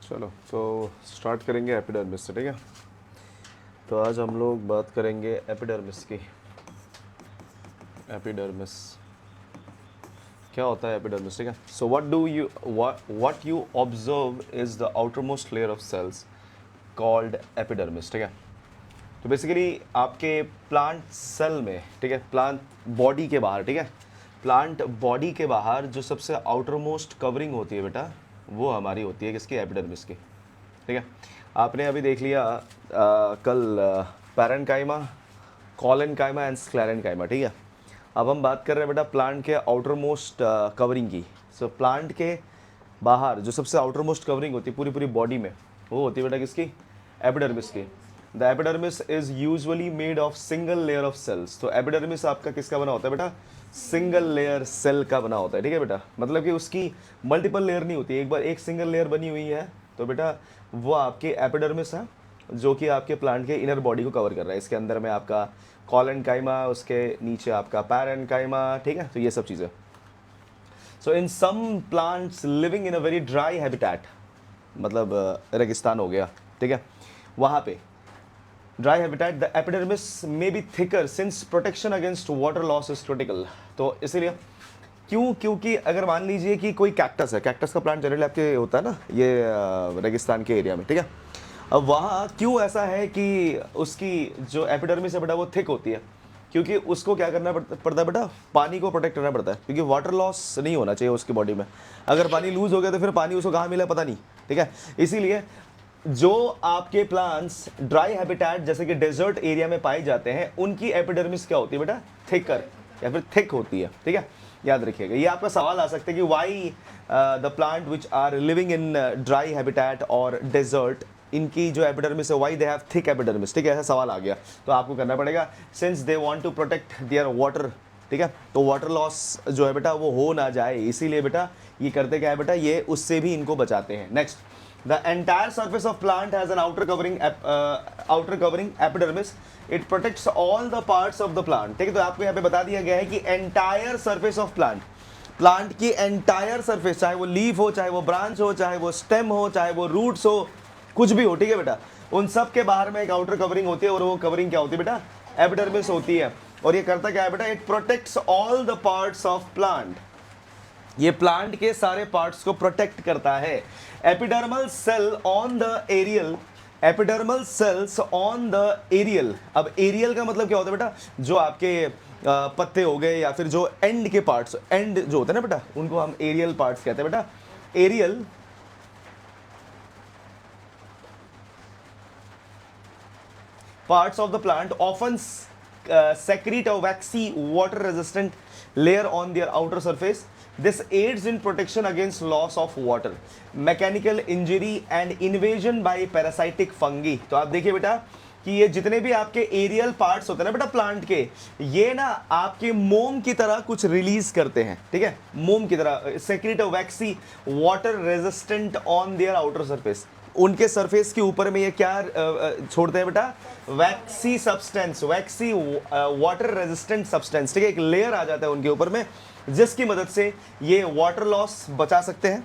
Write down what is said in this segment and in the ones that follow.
चलो तो स्टार्ट करेंगे एपिडर्मिस से, ठीक है। तो आज हम लोग बात करेंगे एपिडर्मिस की। एपिडर्मिस क्या होता है एपिडर्मिस, ठीक है। So what you observe is the outer most layer of cells called epidermis, ठीक है। तो बेसिकली आपके प्लांट सेल में, ठीक है, प्लांट बॉडी के बाहर, ठीक है, प्लांट बॉडी के बाहर जो सबसे आउटर मोस्ट कवरिंग होती है बेटा, वो हमारी होती है किसकी, एपिडर्मिस की, ठीक है। आपने अभी देख लिया कल पैरेन्काइमा, कॉलेनकाइमा एंड स्क्लेरेन्काइमा, ठीक है। अब हम बात कर रहे हैं बेटा प्लांट के आउटर मोस्ट कवरिंग की। सो प्लांट के बाहर जो सबसे आउटर मोस्ट कवरिंग होती है पूरी पूरी बॉडी में, वो होती है बेटा किसकी, एपिडर्मिस की। The epidermis is usually made of single layer of cells. तो एपिडर्मिस आपका किसका बना होता है बेटा, सिंगल लेयर सेल का बना होता है, ठीक है बेटा। मतलब कि उसकी मल्टीपल लेयर नहीं होती, एक बार एक सिंगल लेयर बनी हुई है तो बेटा वो आपकी एपिडर्मिस है, जो कि आपके प्लांट के इनर बॉडी को कवर कर रहा है। इसके अंदर में आपका कॉलेनकाइमा, उसके नीचे आपका पैरेन्काइमा, ठीक है। तो ये सब चीज़ें। So in some plants living in a very dry habitat, मतलब रेगिस्तान हो गया, ठीक है, वहाँ पे dry habitat, the epidermis may be thicker since protection against water loss is critical. तो इसीलिए क्योंकि अगर मान लीजिए कि कोई कैक्टस है, कैक्टस का प्लांट जनरली आपके होता है ना ये रेगिस्तान के एरिया में, ठीक है। अब वहाँ क्यों ऐसा है कि उसकी जो एपिडर्मिस है बेटा वो थिक होती है, क्योंकि उसको क्या करना पड़ता है बेटा, पानी को प्रोटेक्ट करना पड़ता है, क्योंकि वाटर लॉस नहीं होना चाहिए उसकी बॉडी में। अगर पानी लूज हो गया तो फिर पानी उसको कहाँ मिला पता नहीं, ठीक है। इसीलिए जो आपके प्लांट्स ड्राई हैबिटेट जैसे कि डेजर्ट एरिया में पाए जाते हैं, उनकी एपिडर्मिस क्या होती है बेटा, थिकर या फिर थिक होती है, ठीक है। याद रखिएगा, ये आपका सवाल आ सकता है कि why the plant which are living in dry habitat और डेजर्ट, इनकी जो एपिडर्मिस है why they have thick epidermis, ठीक है, ऐसा सवाल आ गया। तो आपको करना पड़ेगा since they want to protect their water, ठीक है, तो वाटर लॉस जो है बेटा वो हो ना जाए, इसीलिए बेटा ये करते क्या है बेटा, ये उससे भी इनको बचाते हैं। Next, the entire surface of plant has an outer covering epidermis. It protects all the parts of the plant, ठीक है। तो आपको यहाँ पे बता दिया गया है कि entire surface of plant की entire surface, चाहे वो लीफ हो, चाहे वो ब्रांच हो, चाहे वो स्टेम हो, चाहे वो रूट्स हो, कुछ भी हो, ठीक है बेटा, उन सब के बाहर में एक आउटर कवरिंग होती है, और वो कवरिंग क्या होती है बेटा, एपिडर्मिस होती है। और ये करता क्या है बेटा, it protects all the parts of plant, ये प्लांट के सारे पार्ट्स को प्रोटेक्ट करता है। Epidermal cell on the aerial, epidermal cells on the aerial. अब एरियल का मतलब क्या होता है बेटा, जो आपके पत्ते हो गए या फिर जो एंड के पार्ट्स, एंड जो होते हैं ना बेटा, उनको हम एरियल पार्ट्स कहते हैं बेटा। Aerial parts of the plant often secrete a waxy water resistant layer on their outer surface. This aids in protection against loss of water, mechanical injury and invasion by parasitic fungi. तो आप देखिए बेटा कि ये जितने भी आपके aerial parts होते हैं ना बेटा प्लांट के, ये ना आपके मोम की तरह कुछ रिलीज करते हैं, ठीक है, मोम की तरह, secrete a waxy water resistant on their outer surface. उनके सरफेस के ऊपर में ये क्या छोड़ते हैं बेटा, waxy substance, waxy water resistant substance, ठीक है, एक लेयर आ जाता है उनके ऊपर में, जिसकी मदद से ये वाटर लॉस बचा सकते हैं,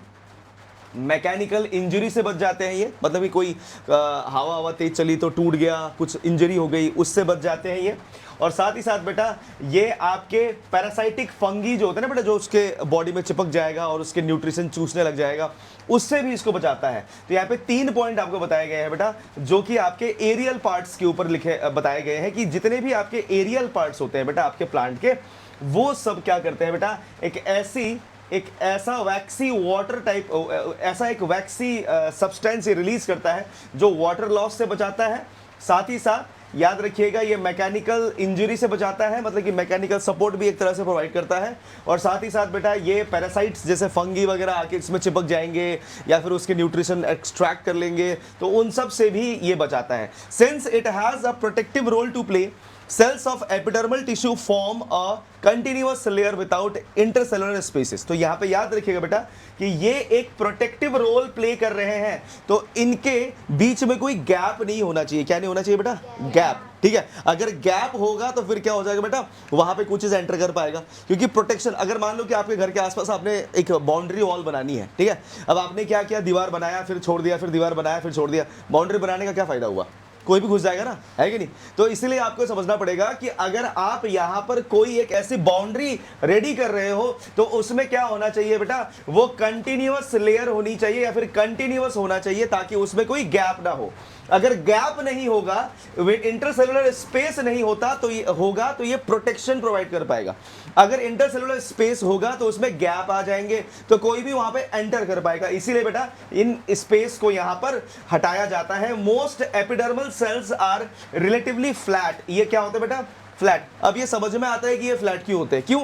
मैकेनिकल इंजरी से बच जाते हैं ये, मतलब कि कोई हवा हवा तेज चली तो टूट गया, कुछ इंजरी हो गई, उससे बच जाते हैं ये। और साथ ही साथ बेटा ये आपके पैरासाइटिक फंगी जो होते हैं ना बेटा, जो उसके बॉडी में चिपक जाएगा और उसके न्यूट्रिशन चूसने लग जाएगा, उससे भी इसको बचाता है। तो यहाँ पे 3 पॉइंट आपको बताए गए हैं बेटा, जो कि आपके एरियल पार्ट्स के ऊपर लिखे बताए गए हैं कि जितने भी आपके एरियल पार्ट्स होते हैं बेटा आपके प्लांट के, वो सब क्या करते हैं बेटा, एक ऐसा वैक्सी वाटर टाइप, ऐसा एक वैक्सी सब्सटेंस रिलीज करता है जो वाटर लॉस से बचाता है। साथ ही साथ याद रखिएगा ये मैकेनिकल इंजरी से बचाता है, मतलब कि मैकेनिकल सपोर्ट भी एक तरह से प्रोवाइड करता है। और साथ ही साथ बेटा ये पैरासाइट्स जैसे फंगी वगैरह आके इसमें चिपक जाएंगे या फिर उसके न्यूट्रिशन एक्सट्रैक्ट कर लेंगे, तो उन सब से भी ये बचाता है। Since it has a protective role to play, cells of epidermal tissue form a continuous layer without intercellular spaces। तो यहाँ पे याद रखिएगा बेटा कि ये एक प्रोटेक्टिव रोल प्ले कर रहे हैं, तो इनके बीच में कोई गैप नहीं होना चाहिए। क्या नहीं होना चाहिए बेटा, गैप। ठीक है। अगर गैप होगा तो फिर क्या हो जाएगा बेटा, वहां पे कुछ चीज एंटर कर पाएगा, क्योंकि प्रोटेक्शन, अगर मान लो कि आपके घर के आसपास आपने एक बाउंड्री वॉल बनानी है, ठीक है, अब आपने क्या किया, दीवार बनाया फिर छोड़ दिया, फिर दीवार बनाया फिर छोड़ दिया, बाउंड्री बनाने का क्या फायदा हुआ, कोई भी घुस जाएगा ना, है कि नहीं। तो इसलिए आपको समझना पड़ेगा कि अगर आप यहां पर कोई एक ऐसी बाउंड्री रेडी कर रहे हो तो उसमें क्या होना चाहिए बेटा, वो कंटिन्यूअस लेयर होनी चाहिए या फिर कंटिन्यूअस होना चाहिए, ताकि उसमें कोई गैप ना हो। अगर गैप नहीं होगा, इंटरसेलुलर स्पेस नहीं होता तो ये प्रोटेक्शन प्रोवाइड कर पाएगा। अगर इंटरसेलुलर स्पेस होगा तो उसमें गैप आ जाएंगे तो कोई भी वहां पे एंटर कर पाएगा। इसीलिए बेटा इन स्पेस को यहां पर हटाया जाता है। Most epidermal cells are relatively flat. ये क्या होता है बेटा, फ्लैट। अब ये समझ में आता है कि ये फ्लैट क्यों होते हैं, क्यों,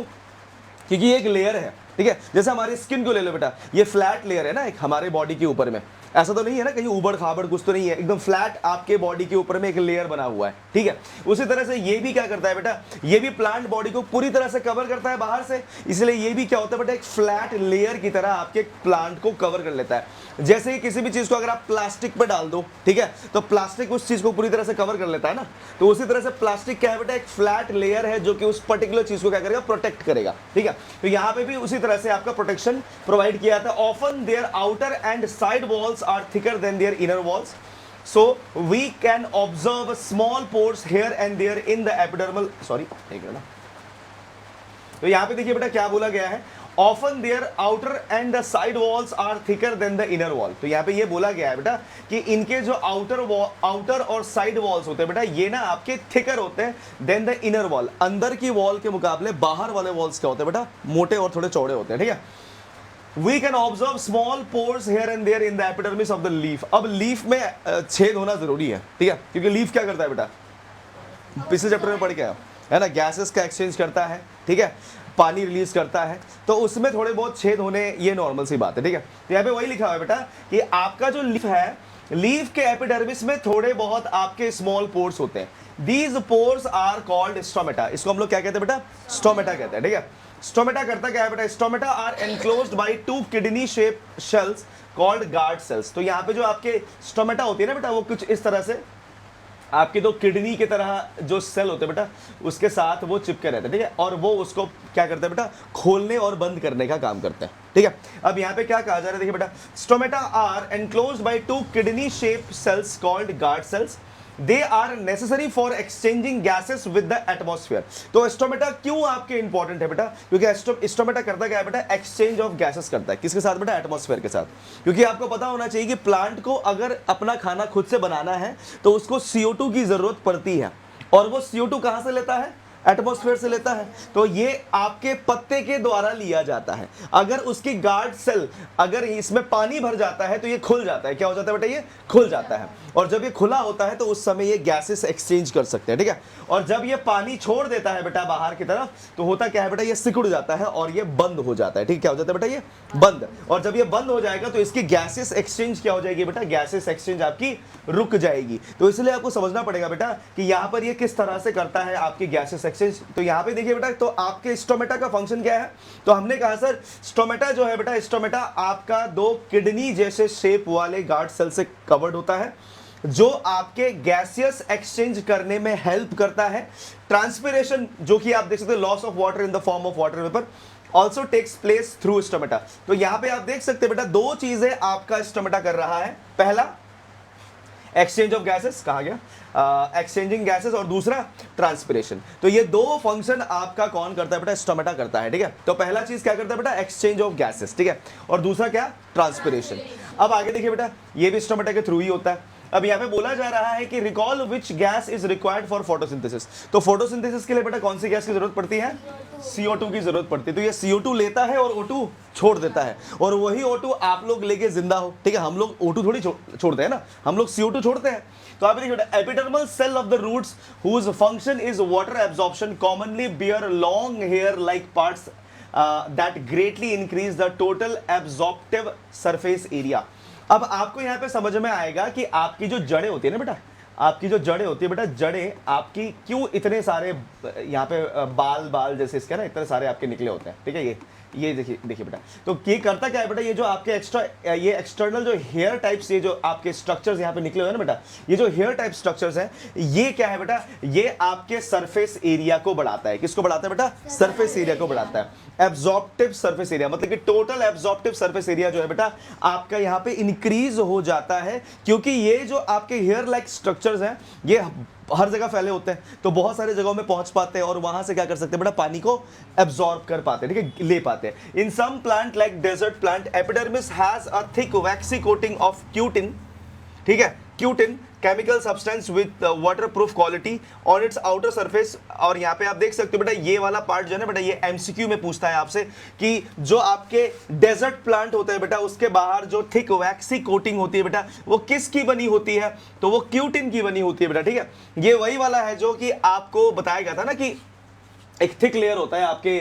क्योंकि ये एक लेयर है, ठीक है। जैसे हमारी स्किन को ले लो बेटा, ये फ्लैट लेयर है ना एक हमारे बॉडी के ऊपर में, ऐसा तो नहीं है ना कहीं उबड़ खाबड़ कुछ तो नहीं है, एकदम फ्लैट आपके बॉडी के ऊपर में एक लेयर बना हुआ है, ठीक है। उसी तरह से ये भी क्या करता है बेटा, ये भी प्लांट बॉडी को पूरी तरह से कवर करता है बाहर से, इसलिए ये भी क्या होता है बेटा, एक फ्लैट लेयर की तरह आपके प्लांट को कवर कर लेता है। जैसे ही किसी भी चीज को अगर आप प्लास्टिक पे डाल दो, ठीक है, तो प्लास्टिक उस चीज को पूरी तरह से कवर कर लेता है ना, तो उसी तरह से प्लास्टिक क्या है बेटा, एक फ्लैट लेयर है जो कि उस पर्टिकुलर चीज को क्या करेगा, प्रोटेक्ट करेगा, ठीक है। तो यहां पे भी उसी तरह से आपका प्रोटेक्शन प्रोवाइड किया जाता है। Often their outer and side walls are thicker than their inner walls, so we can observe small pores here and there in the epidermal, sorry एक मिनट, तो यहां पे देखिए बेटा क्या बोला गया है, often their outer and the side walls are thicker than the inner wall। तो यहां पे ये बोला गया है बेटा कि इनके जो आउटर और साइड वॉल्स होते हैं बेटा, ये ना आपके थिकर होते हैं देन द इनर वॉल। अंदर की वॉल के मुकाबले बाहर वाले वॉल्स क्या होते हैं बेटा, मोटे और थोड़े चौड़े होते हैं, ठीक है। We can observe small pores here and there in the epidermis of the leaf। अब लीफ में छेद होना जरूरी है, ठीक है, क्योंकि लीफ क्या करता है बेटा, पिछले चैप्टर में पढ़ के आया है ना, गैसेस का एक्सचेंज करता है, ठीक है, पानी रिलीज करता है, तो उसमें थोड़े बहुत छेद होने ये नॉर्मल सी बात है, ठीक है। तो यहाँ पे वही लिखा हुआ है बेटा कि आपका जो लीफ है, लीफ के एपिडर्मिस में थोड़े बहुत आपके स्मॉल पोर्स होते हैं। These pores are called stomata. इसको हम लोग क्या कहते हैं बेटा, स्टोमेटा कहते हैं, ठीक है। स्टोमेटा करता क्या है बेटा, stomata are enclosed by two kidney shape cells called guard cells. तो यहाँ पे जो आपके स्टोमेटा होती है ना बेटा, वो कुछ इस तरह से आपके दो किडनी की तरह जो सेल होते हैं बेटा, उसके साथ वो चिपके रहते हैं, ठीक है, और वो उसको क्या करते हैं बेटा, खोलने और बंद करने का काम करते हैं, ठीक है। अब यहाँ पे क्या कहा जा रहा है, देखिए बेटा, stomata are enclosed by two kidney shape cells called guard cells. They are necessary for exchanging gases with the atmosphere. तो स्टोमेटा क्यों आपके इंपॉर्टेंट है बेटा, क्योंकि स्टोमेटा करता क्या है बेटा, एक्सचेंज ऑफ गैसेस करता है। किसके साथ बेटा, एटमॉस्फेयर के साथ। क्योंकि आपको पता होना चाहिए कि प्लांट को अगर अपना खाना खुद से बनाना है तो उसको CO2 की जरूरत पड़ती है, और वो CO2 कहां से लेता है, एटमॉस्फेयर से लेता है। तो ये आपके पत्ते के द्वारा लिया जाता है। अगर उसकी गार्ड सेल, अगर इसमें पानी भर जाता है तो ये खुल जाता है। क्या हो जाता है बेटा, ये खुल जाता है, और जब ये खुला होता है तो उस समय ये गैसेस एक्सचेंज कर सकते हैं, ठीक है। और जब ये पानी छोड़ देता है बेटा बाहर की तरफ, तो होता क्या है बेटा, ये सिकुड़ जाता है और ये बंद हो जाता है, ठीक। क्या हो जाता है बेटा, ये बंद। और जब ये बंद हो जाएगा तो इसकी गैसेस एक्सचेंज क्या हो जाएगी बेटा, गैसेस एक्सचेंज आपकी रुक जाएगी। तो इसलिए आपको समझना पड़ेगा बेटा कि यहाँ पर ये किस तरह से करता है आपकी गैसेस एक्सचेंज। तो यहाँ पे देखिए बेटा, तो आपके स्टोमेटा का फंक्शन क्या है, तो हमने कहा सर स्टोमेटा जो है बेटा, स्टोमेटा आपका दो किडनी जैसे शेप वाले गार्ड सेल से कवर्ड होता है, जो आपके गैसियस एक्सचेंज करने में हेल्प करता है। ट्रांसपिरेशन, जो कि आप देख सकते हैं, loss of water in the form of water vapour also takes place through stomata. तो यहां पे आप देख सकते हैं बेटा, दो चीजें आपका स्टोमेटा कर रहा है। पहला एक्सचेंज ऑफ गैसेस, कहा गया एक्सचेंजिंग गैसेस, और दूसरा ट्रांसपिरेशन। तो ये दो फंक्शन आपका कौन करता है बेटा, स्टोमेटा करता है, ठीक है। तो पहला चीज क्या करता है बेटा, एक्सचेंज ऑफ गैसेस, ठीक है, और दूसरा क्या, ट्रांसपिरेशन। अब आगे देखिए बेटा, ये भी स्टोमेटा के थ्रू ही होता है। अब यहाँ पे बोला जा रहा है कि recall which gas is required for photosynthesis. तो फोटोसिंथेसिस के लिए बेटा कौन सी गैस की जरूरत पड़ती है, CO2 की जरूरत पड़ती है। तो ये CO2 लेता है और O2 छोड़ देता है, और वही O2 आप लोग लेके जिंदा हो, ठीक है। हम लोग O2 थोड़ी छोड़ते हैं ना, हम लोग CO2 छोड़ते हैं। तो आप देखिए बेटा, epidermal cell of the roots whose function is water absorption commonly bear long hair like parts that greatly increase the total absorptive surface area. अब आपको यहाँ पे समझ में आएगा कि आपकी जो जड़ें होती है ना बेटा, आपकी जो जड़ें होती है बेटा, जड़ें आपकी क्यों इतने सारे यहाँ पे बाल जैसे इसके ना इतने सारे आपके निकले होते हैं, ठीक है। ये देखिए देखिए बेटा, तो ये करता क्या है बेटा, ये जो आपके ये एक्सटर्नल जो हेयर टाइप्स, ये जो आपके स्ट्रक्चर्स यहाँ पे निकले हुए हैं ना बेटा, ये जो हेयर टाइप स्ट्रक्चर्स हैं, ये क्या है बेटा, ये आपके सरफेस एरिया को बढ़ाता है। किसको बढ़ाता है बेटा? सरफेस एरिया को बढ़ाता है। एब्जॉर्प्टिव सरफेस एरिया मतलब कि टोटल एब्जॉर्प्टिव सरफेस एरिया जो है बेटा आपका यहाँ पे इंक्रीज हो जाता है, क्योंकि ये जो आपके हेयर लाइक स्ट्रक्चर्स हैं ये हर जगह फैले होते हैं, तो बहुत सारे जगहों में पहुंच पाते हैं और वहां से क्या कर सकते हैं बेटा, पानी को एब्जॉर्ब कर पाते हैं, ठीक है, ले पाते हैं। In some plant like desert plant epidermis has a thick waxy coating of cutin, ठीक है, cutin chemical substance with waterproof quality on its outer surface. और यहाँ पे आप देख सकते हो बेटा, ये वाला पार्ट जो है ना बेटा, ये एमसीक्यू में पूछता है आपसे कि जो आपके डेजर्ट प्लांट होते हैं बेटा, उसके बाहर जो थिक वैक्सी कोटिंग होती है बेटा, वो किसकी बनी होती है? तो वो क्यूटिन की बनी होती है बेटा, ठीक है। ये वही वाला है जो कि आपको बताया गया था ना कि एक थिक लेयर होता है आपके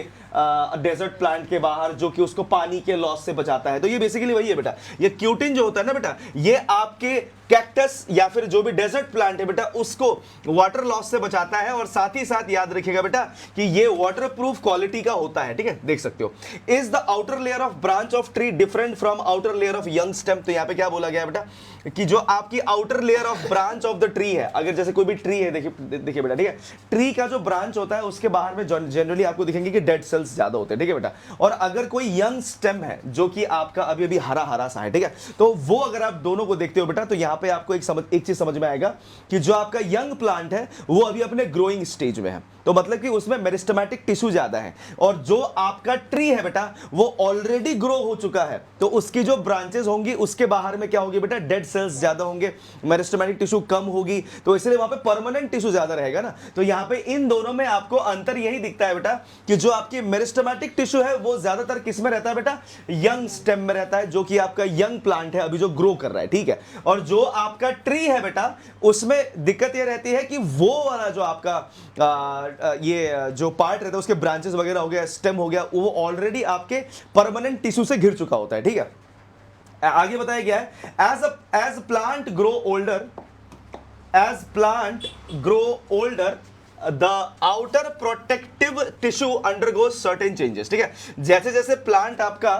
डेजर्ट प्लांट के बाहर, जो कि उसको पानी के लॉस से बचाता है। तो ये बेसिकली वही है बेटा, ये क्यूटिन जो होता है ना बेटा, ये आपके कैक्टस या फिर जो भी डेजर्ट प्लांट है बेटा, उसको वाटर लॉस से बचाता है। और साथ ही साथ याद रखिएगा बेटा कि ये वाटर प्रूफ क्वालिटी का होता है, ठीक है, देख सकते हो। Is the outer layer of branch of tree different from outer layer of young stem? तो यहाँ पे क्या बोला गया है बेटा कि जो आपकी outer layer of branch of the tree है, अगर जैसे कोई भी ट्री है, देखिए बेटा, ठीक है, ट्री का जो ब्रांच होता है उसके बाहर में जनरली आपको दिखेंगे कि डेड सेल्स ज्यादा होते हैं, ठीक है बेटा। और अगर कोई यंग स्टेम है जो कि आपका अभी अभी हरा हरा सा है, ठीक है, तो वो अगर आप दोनों को देखते हो बेटा, तो यहाँ पे आपको एक चीज समझ में आएगा कि जो आपका यंग प्लांट है वो अभी अपने ग्रोइंग स्टेज में है, तो मतलब कि उसमें मेरिस्टेमेटिक टिश्यू ज्यादा है। और जो आपका ट्री है बेटा वो ऑलरेडी ग्रो हो चुका है, तो उसकी जो ब्रांचेस होंगी उसके बाहर में क्या होगी बेटा, डेड सेल्स ज्यादा होंगे, मेरिस्टेमेटिक टिश्यू कम होगी, तो इसलिए वहां पे परमानेंट टिश्यू ज्यादा रहेगा ना। तो यहां पे इन दोनों में आपको अंतर यही दिखता है बेटा कि जो आपकी मेरिस्टेमेटिक टिश्यू है वो ज्यादातर किस में रहता है बेटा, यंग स्टेम में रहता है, जो कि आपका यंग प्लांट है अभी जो ग्रो कर रहा है, ठीक है। और जो आपका ट्री है बेटा उसमें दिक्कत यह रहती है कि वो वाला जो आपका ये जो पार्ट रहता है उसके ब्रांचेस वगैरह हो गया, स्टेम हो गया, वो ऑलरेडी आपके परमानेंट टिश्यू से घिर चुका होता है, ठीक है। आगे बताया गया है as plant grow older the outer protective tissue undergoes certain changes, ठीक है। जैसे जैसे प्लांट आपका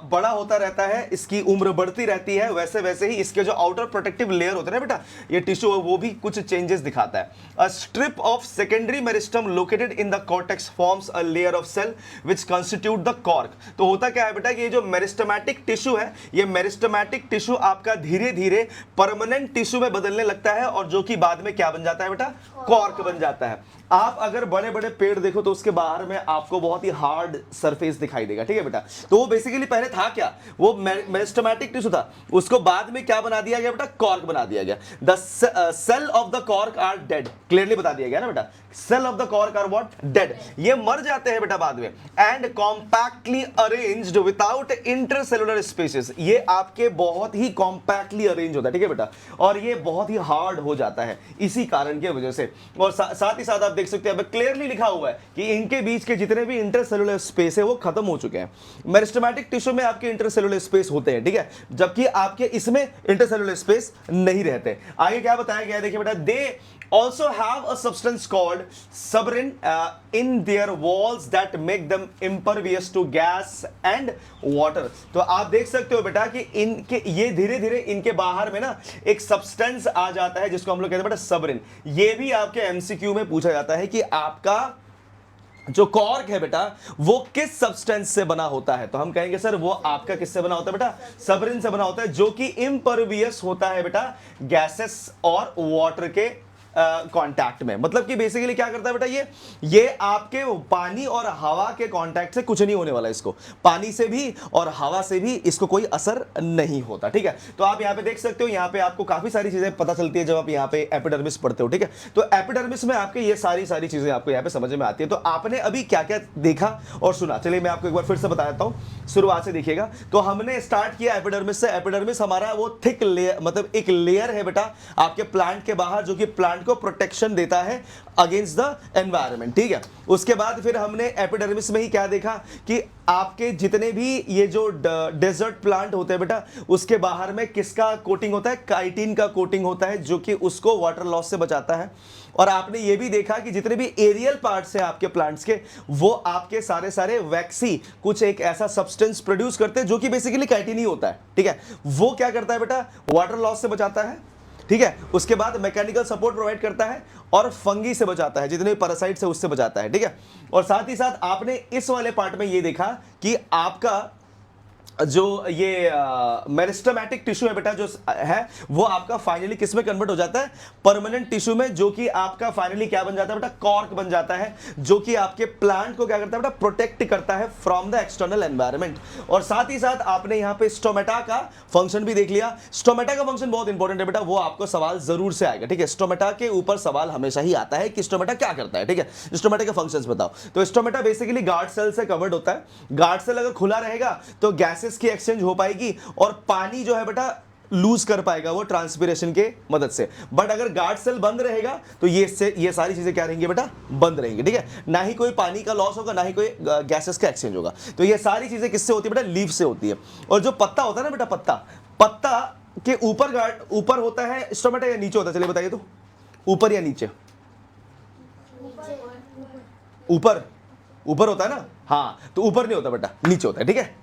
बड़ा होता रहता है, इसकी उम्र बढ़ती रहती है, वैसे वैसे ही इसके जो आउटर प्रोटेक्टिव लेयर होते हैं ना बेटा, ये टिश्यू वो भी कुछ चेंजेस दिखाता है। A strip of secondary meristem located in the cortex forms a layer of cell which constitute the cork. तो होता क्या है बेटा कि ये जो मेरिस्टमैटिक टिश्यू है, ये मेरिस्टमैटिक टिश्यू आपका धीरे धीरे परमानेंट टिश्यू में बदलने लगता है, और जो कि बाद में क्या बन जाता है बेटा, कॉर्क बन जाता है। आप अगर बड़े बड़े पेड़ देखो तो उसके बाहर में आपको बहुत ही हार्ड सरफेस दिखाई देगा, ठीक है बेटा। तो वो बेसिकली पहले था क्या, वो मेरिस्टेमेटिक टिश्यू था, उसको बाद में क्या बना दिया गया बेटा, कॉर्क बना दिया गया। The cell of the cork are dead, clearly बता दिया गया ना बेटा, cell of the cork are what, dead, ये मर जाते हैं बेटा बाद में। And compactly arranged without intercellular spaces, ये आपके बहुत ही कॉम्पैक्टली अरेंज होता है, ठीक है बेटा, और ये बहुत ही हार्ड हो जाता है इसी कारण की वजह से। और साथ ही साथ आप देख सकते हैं क्लियरली लिखा हुआ है कि इनके बीच के जितने भी इंटरसेलुलर स्पेस है वो खत्म हो चुके हैं। मेरिस्टेमेटिक टिश्यू में आपके इंटरसेलुलर स्पेस होते हैं, ठीक है, जबकि आपके इसमें इंटरसेलुलर स्पेस नहीं रहते। आगे क्या बताया गया है देखिए बेटा, दे also have a substance called suberin in their walls that make them impervious to gas and water। तो आप देख सकते हो बेटा कि इनके ये धीरे धीरे इनके बाहर में ना एक सब्सटेंस आ जाता है जिसको हम लोग कहते हैं बेटा सबरिन। ये भी आपके एमसीक्यू में पूछा जाता है कि आपका जो कॉर्क है बेटा वो किस सब्सटेंस से बना होता है, तो हम कहेंगे सर वो आपका किससे बना होता है बेटा, सबरिन से बना होता है, जो कि इम्परवियस होता है बेटा गैसेस और वाटर के कांटेक्ट में। मतलब कि बेसिकली क्या करता है बेटा, ये आपके पानी और हवा के कांटेक्ट से कुछ नहीं होने वाला, इसको पानी से भी और हवा से भी इसको कोई असर नहीं होता, ठीक है। तो आप यहां पे देख सकते हो, यहां पे आपको काफी सारी चीजें पता चलती है जब आप यहां पे एपिडर्मिस पढ़ते हो, ठीक है। तो एपिडर्मिस में आपके ये सारी चीजें आपको यहां पे समझ में आती है। तो आपने अभी क्या क्या देखा और सुना, चलिए मैं आपको एक बार फिर से बता देता हूं, शुरुआत से देखिएगा। तो हमने स्टार्ट किया एपिडर्मिस से। एपिडर्मिस हमारा वो थिक लेयर, मतलब एक लेयर है बेटा आपके प्लांट के बाहर, जो कि प्लांट को प्रोटेक्शन देता है अगेंस्ट द एनवायरनमेंट, ठीक है। उसके बाद फिर हमने एपिडर्मिस में ही क्या देखा कि आपके जितने भी ये जो डेजर्ट प्लांट होते हैं बेटा, उसके बाहर में किसका कोटिंग होता है, काइटिन का कोटिंग होता है, जो कि उसको वाटर लॉस से बचाता है। और आपने ये भी देखा कि जितने भी एरियल पार्ट्स हैं आपके प्लांट्स के, वो आपके सारे सारे वैक्सी कुछ एक ऐसा सब्सटेंस प्रोड्यूस करते हैं जो कि बेसिकली काइटिन ही होता है, ठीक है। वो क्या करता है बेटा, वाटर लॉस से बचाता है, ठीक है। उसके बाद मैकेनिकल सपोर्ट प्रोवाइड करता है और फंगी से बचाता है, जितने भी पैरासाइट्स है उससे बचाता है, ठीक है। और साथ ही साथ आपने इस वाले पार्ट में ये देखा कि आपका जो ये मेरिस्टेमेटिक टिश्यू है बेटा, जो है वो आपका फाइनली किस में कन्वर्ट हो जाता है, परमानेंट टिश्यू में, जो कि आपका फाइनली क्या बन जाता है बेटा, कॉर्क बन जाता है, जो कि आपके प्लांट को क्या करता है बेटा, प्रोटेक्ट करता है फ्रॉम द एक्सटर्नल एनवायरनमेंट। और साथ ही साथ आपने यहां पे स्टोमेटा का फंक्शन भी देख लिया। स्टोमेटा का फंक्शन बहुत इंपॉर्टेंट है बेटा, वो आपको सवाल जरूर से आएगा, ठीक है। स्टोमेटा के ऊपर सवाल हमेशा ही आता है कि स्टोमेटा क्या करता है, ठीक है। स्टोमेटा के फंक्शंस बताओ। तो स्टोमेटा बेसिकली गार्ड सेल से कवर्ड होता है। गार्ड सेल अगर खुला रहेगा तो गैसेस की एक्सचेंज हो पाएगी और पानी जो है बेटा लूज कर पाएगा वो ट्रांसपिरेशन के मदद से। बट अगर गार्ड सेल बंद रहेगा तो ये सारी चीजें क्या रहेंगी बेटा, बंद रहेंगी, ठीक है। ना ही कोई पानी का लॉस होगा, ना ही कोई गैसेस का एक्सचेंज होगा। तो ये सारी चीजें किससे होती है बेटा, लीफ से होती है। और जो पत्ता होता है ना बेटा, पत्ता के ऊपर होता है स्टोमेटा या नीचे होता है, चलिए बताइए तो, ऊपर या नीचे? ऊपर होता है ना, हाँ। तो ऊपर नहीं होता बेटा, नीचे होता है, ठीक है,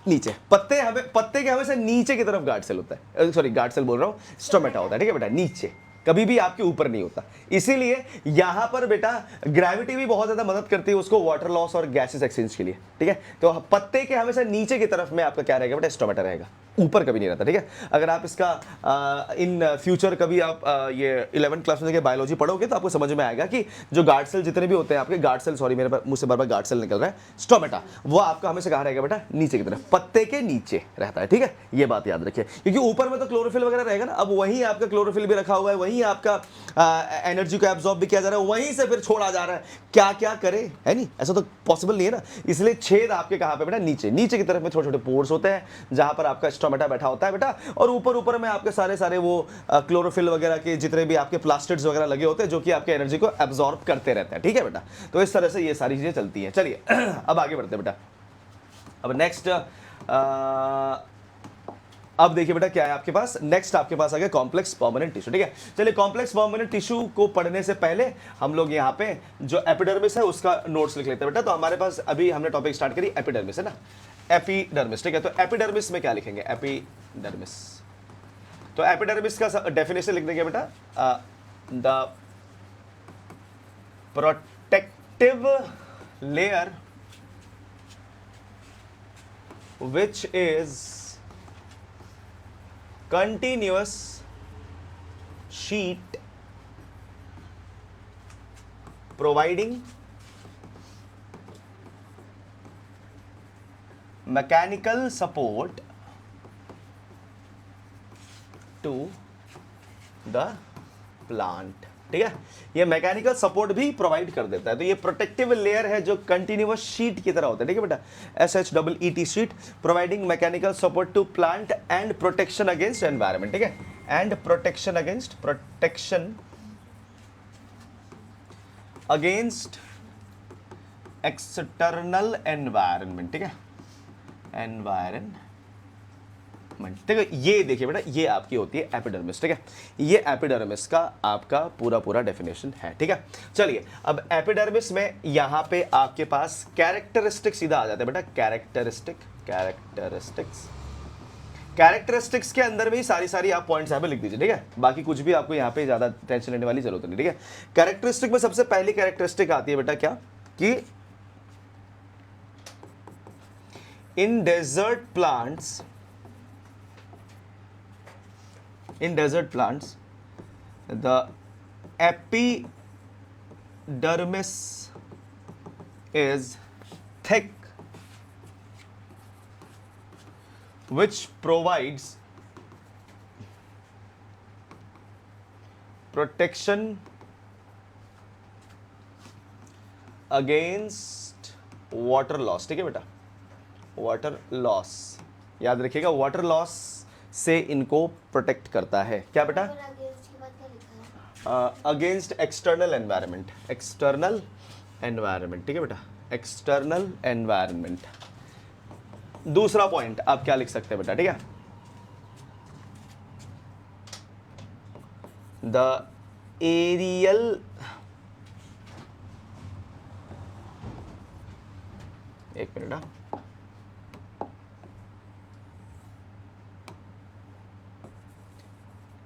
नीचे। पत्ते के हमेशा नीचे की तरफ गार्ड सेल होता है, सॉरी गार्ड सेल बोल रहा हूं, स्टोमेटा होता है, ठीक है बेटा, नीचे, कभी भी आपके ऊपर नहीं होता। इसीलिए यहां पर बेटा ग्रेविटी भी बहुत ज्यादा मदद करती है उसको वाटर लॉस और गैसेस एक्सचेंज के लिए, ठीक है। तो पत्ते के हमेशा नीचे की तरफ में आपका क्या रहेगा बेटा, स्टोमेटा रहेगा, ऊपर कभी नहीं रहता, ठीक है। अगर आप इसका इन फ्यूचर कभी आप ये 11th क्लास में बायोलॉजी पढ़ोगे तो आपको समझ में आएगा कि जो गार्ड सेल जितने भी होते हैं आपके, गार्ड सेल, सॉरी मेरे मुंह से बार बार गार्ड सेल निकल रहा है, स्टोमेटा, वो आपका हमेशा कहाँ रहेगा बेटा, नीचे की तरफ, पत्ते के नीचे रहता है, ठीक है। ये बात याद रखिए, क्योंकि ऊपर में तो क्लोरोफिल वगैरह रहेगा ना, अब वहीं आपका क्लोरोफिल भी रखा हुआ है, वहीं आपका एनर्जी को एब्जॉर्ब भी किया जा रहा है, वहीं से फिर छोड़ा जा रहा है, क्या क्या करे, है नहीं, ऐसा तो पॉसिबल नहीं है ना। इसलिए छेद आपके कहाँ पे बेटा, नीचे की तरफ में छोटे छोटे पोर्स होते हैं जहां पर आपका स्टोमेटा बैठा होता है बेटा। और ऊपर में आपके सारे वो क्लोरोफिल वगैरह के जितने भी आपके प्लास्टिड्स वगैरह लगे होते हैं, जो कि आपके एनर्जी को एब्जॉर्ब करते रहते हैं, ठीक है बेटा। तो इस तरह से ये सारी चीजें चलती हैं। चलिए अब आगे बढ़ते हैं बेटा। अब नेक्स्ट अब देखिए बेटा क्या है आपके पास, नेक्स्ट आपके पास आ गया कॉम्प्लेक्स परमानेंट टिश्यू, ठीक है। चलिए कॉम्प्लेक्स परमानेंट टिश्यू को पढ़ने से पहले हम लोग यहाँ पे जो एपिडर्मिस है उसका नोट्स लिख लेते हैं बेटा। तो हमारे पास अभी हमने टॉपिक स्टार्ट करी एपिडर्मिस, है ना, एपिडर्मिस, ठीक है। तो एपिडर्मिस में क्या लिखेंगे, एपिडर्मिस। तो एपिडर्मिस का डेफिनेशन लिख देंगे बेटा, the protective layer which is continuous sheet providing mechanical support to the plant, ठीक है। ये मैकेनिकल सपोर्ट भी प्रोवाइड कर देता है। तो ये प्रोटेक्टिव लेयर है जो कंटिन्यूअस शीट की तरह होता है, ठीक है बेटा, SHEET sheet, providing mechanical support to plant and protection against environment, ठीक है, and protection against external environment, ठीक है, एनवायरनमेंट। देखो ये देखिए बेटा, ये आपकी होती है एपिडर्मिस, ठीक है। ये एपिडर्मिस का आपका पूरा डेफिनेशन है, ठीक है। चलिए अब एपिडर्मिस में यहां पे आपके पास कैरेक्टरिस्टिक्स सीधा आ जाते हैं बेटा, कैरेक्टरिस्टिक्स के अंदर में ही सारी आप पॉइंट्स यहाँ पे लिख दीजिए, ठीक है। बाकी कुछ भी आपको यहाँ पे ज्यादा टेंशन लेने वाली जरूरत नहीं, ठीक है। कैरेक्टरिस्टिक में सबसे पहली कैरेक्टरिस्टिक आती है बेटा क्या, कि in desert plants the epidermis is thick, which provides protection against water loss, ठीक है बेटा, वाटर लॉस याद रखिएगा, वाटर लॉस से इनको प्रोटेक्ट करता है। क्या बेटा, against external environment, external environment, ठीक है बेटा, एक्सटर्नल एनवायरनमेंट। दूसरा पॉइंट आप क्या लिख सकते हैं बेटा, ठीक है, द एरियल, एक minute,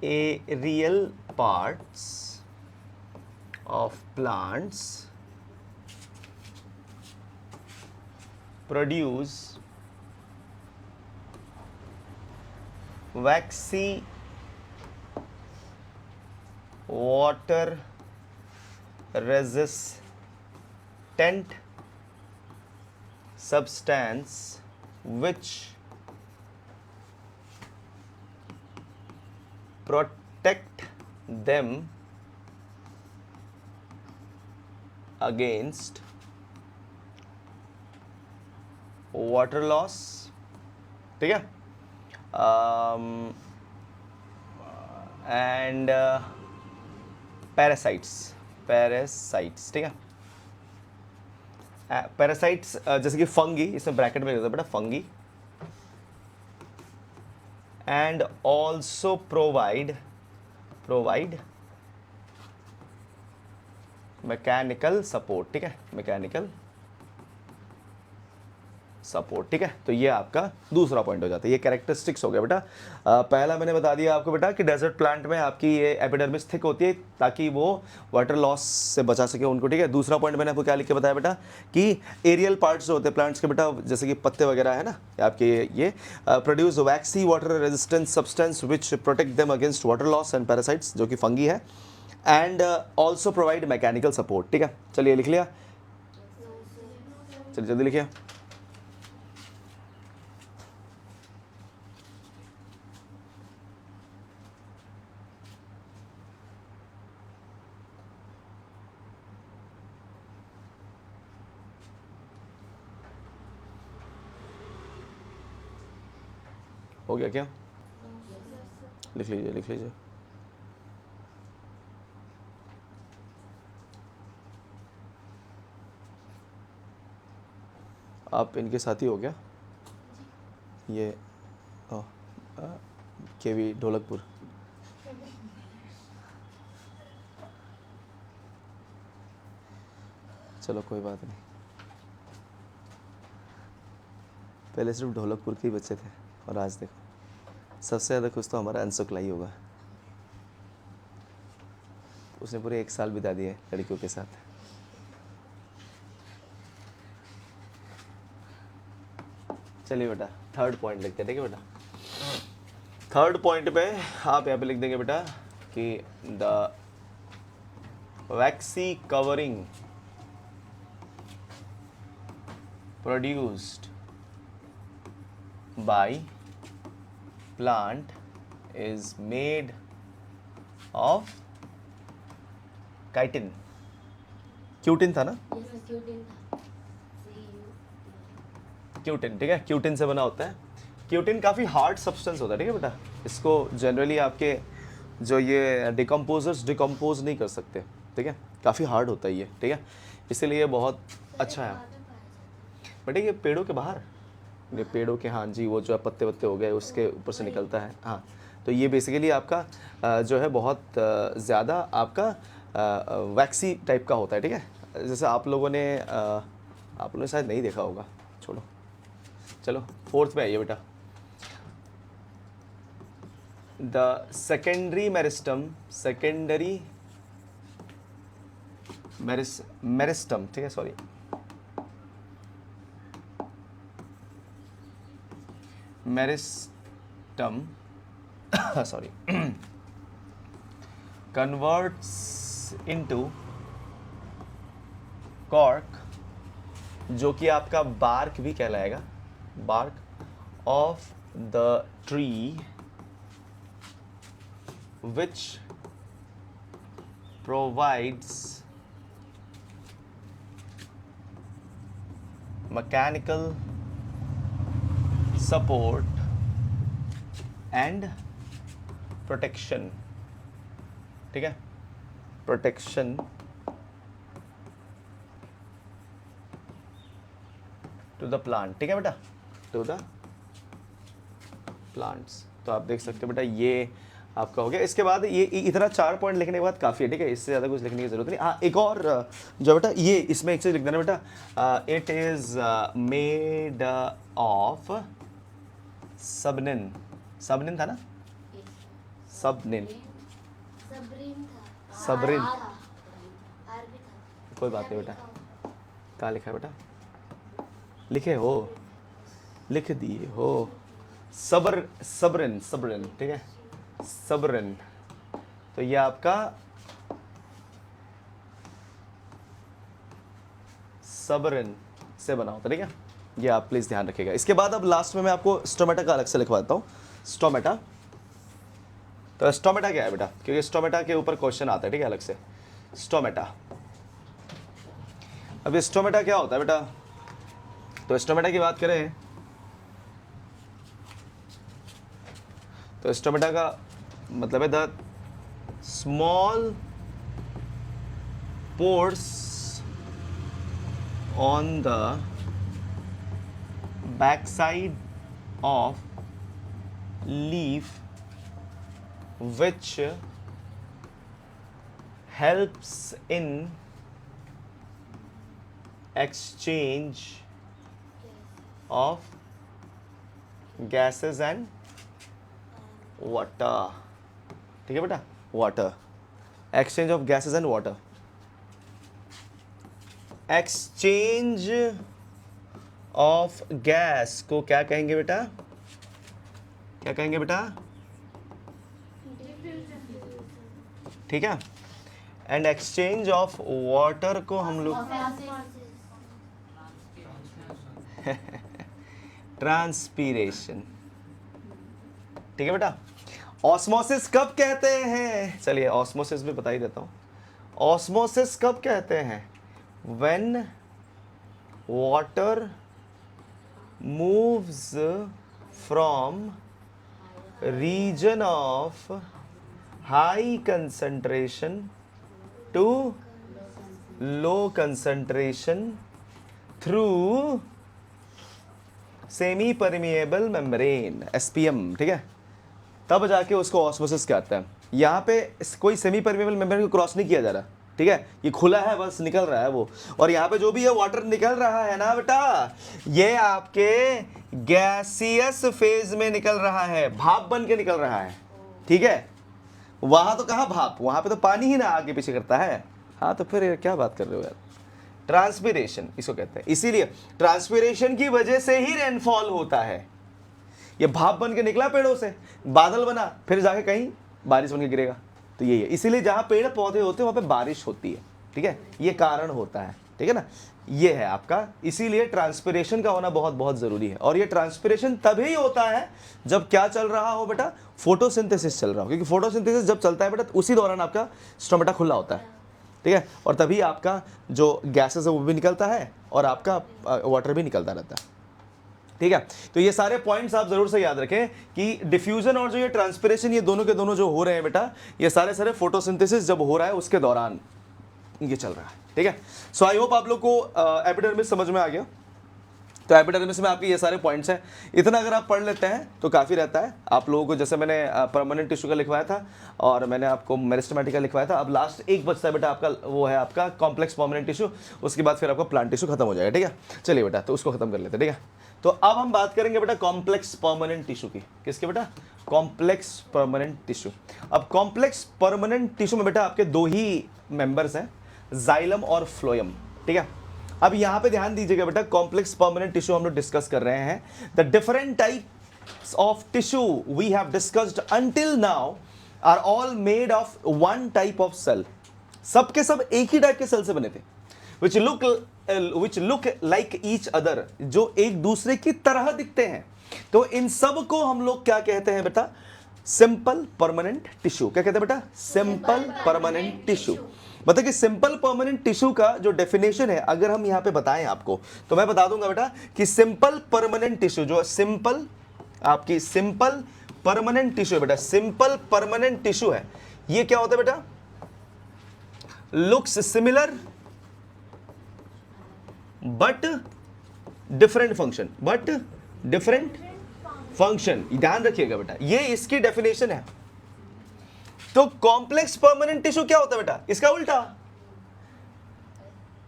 aerial parts of plants produce waxy water resistant substance which protect them against water loss, ठीक है, एंड पैरासाइट्स, ठीक है, पैरासाइट्स जैसे कि फंगी, इसमें ब्रैकेट में लिखा बेटा fungi, and also provide mechanical support, ठीक है, मैकेनिकल सपोर्ट, ठीक है। तो ये आपका दूसरा पॉइंट हो जाता है, ये कैरेक्टरिस्टिक्स हो गया बेटा। पहला मैंने बता दिया आपको बेटा कि डेजर्ट प्लांट में आपकी ये एपिडर्मिस थिक होती है ताकि वो वाटर लॉस से बचा सके उनको, ठीक है। दूसरा पॉइंट मैंने आपको क्या लिख के बताया बेटा कि एरियल पार्ट्स जो होते हैं प्लांट्स के बेटा, जैसे कि पत्ते वगैरह है ना आपके, ये produce vaccine water resistant substance which protect them against water loss and parasites, जो कि फंगी है, and also provide mechanical support, ठीक है। चलिए लिख लिया, चलिए जल्दी लिखिए। हो गया क्या? लिख लीजिए, लिख लीजिए। आप इनके साथी हो क्या? ये केवी ढोलकपुर, चलो कोई बात नहीं, पहले सिर्फ ढोलकपुर के ही बच्चे थे और आज देखो सबसे ज़्यादा खुश तो हमारा अंशुकलाई होगा, उसने पूरे 1 साल बिता दिए लड़कियों के साथ। चलिए बेटा थर्ड पॉइंट लिखते हैं, ठीक है बेटा। थर्ड पॉइंट पे आप यहाँ पे लिख देंगे बेटा कि the vaccine covering produced by plant is made of chitin, cutin था ना, क्यूटिन, ठीक है, क्यूटिन से बना होता है। क्यूटिन काफ़ी हार्ड सब्सटेंस होता है, ठीक है बेटा, इसको जनरली आपके जो ये डिकम्पोजर्स डिकम्पोज नहीं कर सकते, ठीक है, काफ़ी हार्ड होता है ये, ठीक है, इसीलिए बहुत अच्छा है बेटा। ये पेड़ों के बाहर, ये पेड़ों के, हाँ जी, वो जो है पत्ते वत्ते हो गए उसके ऊपर से निकलता है, हाँ। तो ये बेसिकली आपका जो है बहुत ज़्यादा आपका वैक्सी टाइप का होता है, ठीक है। जैसे आप लोगों ने शायद नहीं देखा होगा, छोड़ो, चलो फोर्थ पे आइए बेटा। द सेकेंडरी मेरिस्टम, ठीक है, sorry, meristem sorry converts into cork, जो कि आपका bark भी कहलाएगा, bark of the tree which provides mechanical support and protection, ठीक है। प्रोटेक्शन टू द प्लांट, ठीक है बेटा, टू द प्लांट्स। तो आप देख सकते हो बेटा ये आपका हो गया। इसके बाद ये इतना 4 पॉइंट लिखने के बाद काफ़ी है, ठीक है, इससे ज़्यादा कुछ लिखने की जरूरत नहीं। हाँ एक और जो बेटा ये इसमें एक चीज़ लिख देना बेटा, इट इज़ मेड ऑफ सबनिन, सबनिन था ना, सबनिन, सबरिन, कोई बात नहीं बेटा, कहाँ लिखा है बेटा, लिखे हो, लिख दिए हो, सबरिन, सबरिन, ठीक है, सबरिन। तो ये आपका सबरिन से बना होता है, ठीक है, ये आप प्लीज ध्यान रखिएगा। इसके बाद अब लास्ट में मैं आपको स्टोमेटा का अलग से लिखवा देता हूँ, स्टोमेटा। तो स्टोमेटा क्या है बेटा, क्योंकि स्टोमेटा के ऊपर क्वेश्चन आता है, ठीक है, अलग से स्टोमेटा। अब ये स्टोमेटा क्या होता है बेटा, तो स्टोमेटा की बात करें तो स्टोमेटा का मतलब है the small pores on the back side of leaf which helps in exchange of gases and water, ठीक है बेटा, water, exchange of gases and water, exchange of gas को क्या कहेंगे बेटा, क्या कहेंगे बेटा, ठीक है, एंड एक्सचेंज ऑफ वाटर को हम लोग ट्रांसपीरेशन, ठीक है बेटा। ऑस्मोसिस कब कहते हैं, चलिए ऑस्मोसिस भी बता ही देता हूं। ऑस्मोसिस कब कहते हैं, when water moves from region of high concentration to low concentration through semi permeable membrane, SPM, ठीक है, तब जाके उसको ऑस्मोसिस कहते हैं। यहाँ पे कोई सेमी परमेबल मेम्ब्रेन को क्रॉस नहीं किया जा रहा, ठीक है, ये खुला है, बस निकल रहा है वो। और यहाँ पे जो भी है वाटर निकल रहा है ना बेटा, ये आपके गैसियस फेज में निकल रहा है, भाप बन के निकल रहा है, ठीक है। वहां तो कहाँ भाप, वहां पे तो पानी ही ना आगे पीछे करता है। हाँ तो फिर क्या बात कर रहे हो यार, ट्रांसपीरेशन इसको कहते हैं। इसीलिए ट्रांसपीरेशन की वजह से ही रेनफॉल होता है। ये भाप बन के निकला पेड़ों से, बादल बना, फिर जाके कहीं बारिश बन के गिरेगा, तो यही है। इसीलिए जहां पेड़ पौधे होते हैं वहां पे बारिश होती है, ठीक है, ये कारण होता है, ठीक है ना, ये है आपका। इसीलिए ट्रांसपीरेशन का होना बहुत बहुत जरूरी है। और ये ट्रांसपीरेशन तभी होता है जब क्या चल रहा हो बेटा, फोटोसिंथेसिस चल रहा हो, क्योंकि फोटोसिंथेसिस जब चलता है बेटा उसी दौरान आपका स्टोमेटा खुला होता है, ठीक है, और तभी आपका जो गैसेस है वो भी निकलता है और आपका वाटर भी निकलता रहता है, ठीक है। तो ये सारे पॉइंट्स आप जरूर से याद रखें कि डिफ्यूजन और जो ये ट्रांसपीरेशन, ये दोनों के दोनों जो हो रहे हैं बेटा, ये सारे फोटोसिंथेसिस जब हो रहा है उसके दौरान ये चल रहा है, ठीक है। सो आई होप आप लोग को एपिडर्मिस समझ में आ गया। तो एपिडर्मिस में आपके ये सारे पॉइंट्स हैं, इतना अगर आप पढ़ लेते हैं तो काफ़ी रहता है आप लोगों को। जैसे मैंने परमानेंट टिश्यू का लिखवाया था और मैंने आपको मेरिस्टेमेटिक का लिखवाया था। अब लास्ट एक बचता है बेटा आपका, वो है आपका कॉम्प्लेक्स परमानेंट टिश्यू, उसके बाद फिर आपका प्लांट टिश्यू खत्म हो जाएगा, ठीक है। चलिए बेटा, तो उसको खत्म कर लेते हैं, ठीक है। तो अब हम बात करेंगे बेटा कॉम्प्लेक्स परमानेंट टिश्यू की। किसके बेटा, कॉम्प्लेक्स परमानेंट टिश्यू। अब कॉम्प्लेक्स परमानेंट टिश्यू में बेटा आपके दो ही मेंबर्स हैं, जाइलम और फ्लोएम, ठीक है। अब यहां पे ध्यान दीजिएगा बेटा, कॉम्प्लेक्स परमानेंट टिश्यू हम लोग डिस्कस कर रहे हैं। The different types of tissue we have discussed until now are all made of one type of cell. सबके सब एक ही टाइप के सेल से बने थे, which look like each other, जो एक दूसरे की तरह दिखते हैं। तो इन सब को हम लोग क्या कहते हैं बेटा, सिंपल परमानेंट टिश्यू। क्या कहते हैं बेटा, सिंपल परमानेंट टिश्यू। मतलब कि सिंपल परमानेंट टिश्यू का जो डेफिनेशन है अगर हम यहां पे बताएं आपको, तो मैं बता दूंगा बेटा कि सिंपल परमानेंट टिश्यू, जो सिंपल आपकी सिंपल परमानेंट टिश्यू है बेटा, सिंपल परमानेंट टिश्यू है, ये क्या होता है बेटा, looks similar but different function, but different function. ध्यान रखिएगा बेटा, ये इसकी डेफिनेशन है। तो कॉम्प्लेक्स परमानेंट टिश्यू क्या होता है बेटा, इसका उल्टा।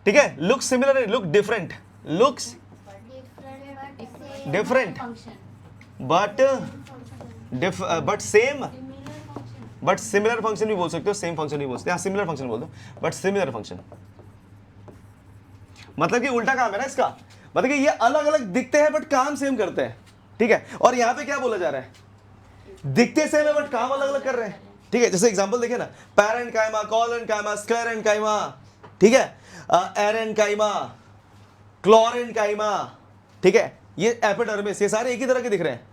ठीक है, look similar, look different, looks different but same, but similar function भी बोल सकते हो, सेम फंक्शन भी बोल सकते हो, सिमिलर फंक्शन बोल दो, बट सिमिलर फंक्शन। मतलब कि उल्टा काम है ना इसका, मतलब कि ये अलग अलग दिखते हैं बट काम सेम करते हैं। ठीक है, और यहां पे क्या बोला जा रहा है, दिखते सेम है बट काम अलग अलग कर रहे हैं। ठीक है, जैसे एग्जांपल देखिए ना, पैरेन्काइमा, कोलेन्काइमा, स्क्लेरेन्काइमा, ठीक है, एरेन्काइमा, क्लोरेन्काइमा, ठीक है, ये एपिडर्मिस, ये सारे एक ही तरह के दिख रहे हैं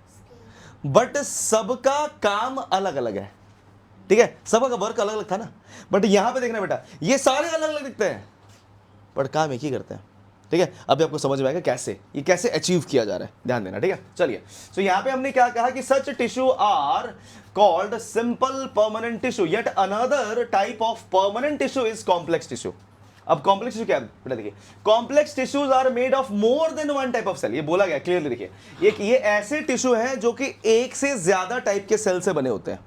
बट सबका काम अलग अलग है। ठीक है, सबका वर्क अलग अलग था ना, बट यहां पे देखना बेटा, ये सारे अलग अलग दिखते हैं बट काम एक ही करते हैं। ठीक है, अभी आपको समझ में आएगा कैसे, ये कैसे अचीव किया जा रहा है, ध्यान देना। ठीक है, चलिए, सो यहां पे हमने क्या कहा कि such tissue are called simple permanent tissue, yet another type of permanent tissue is complex tissue. अब कॉम्प्लेक्स टिश्यू क्या है बेटा, देखिए, complex tissues are made of more than one type of cell, ये बोला गया क्लियरली। देखिए, ये ऐसे टिश्यू है जो कि एक से ज्यादा टाइप के सेल से बने होते हैं।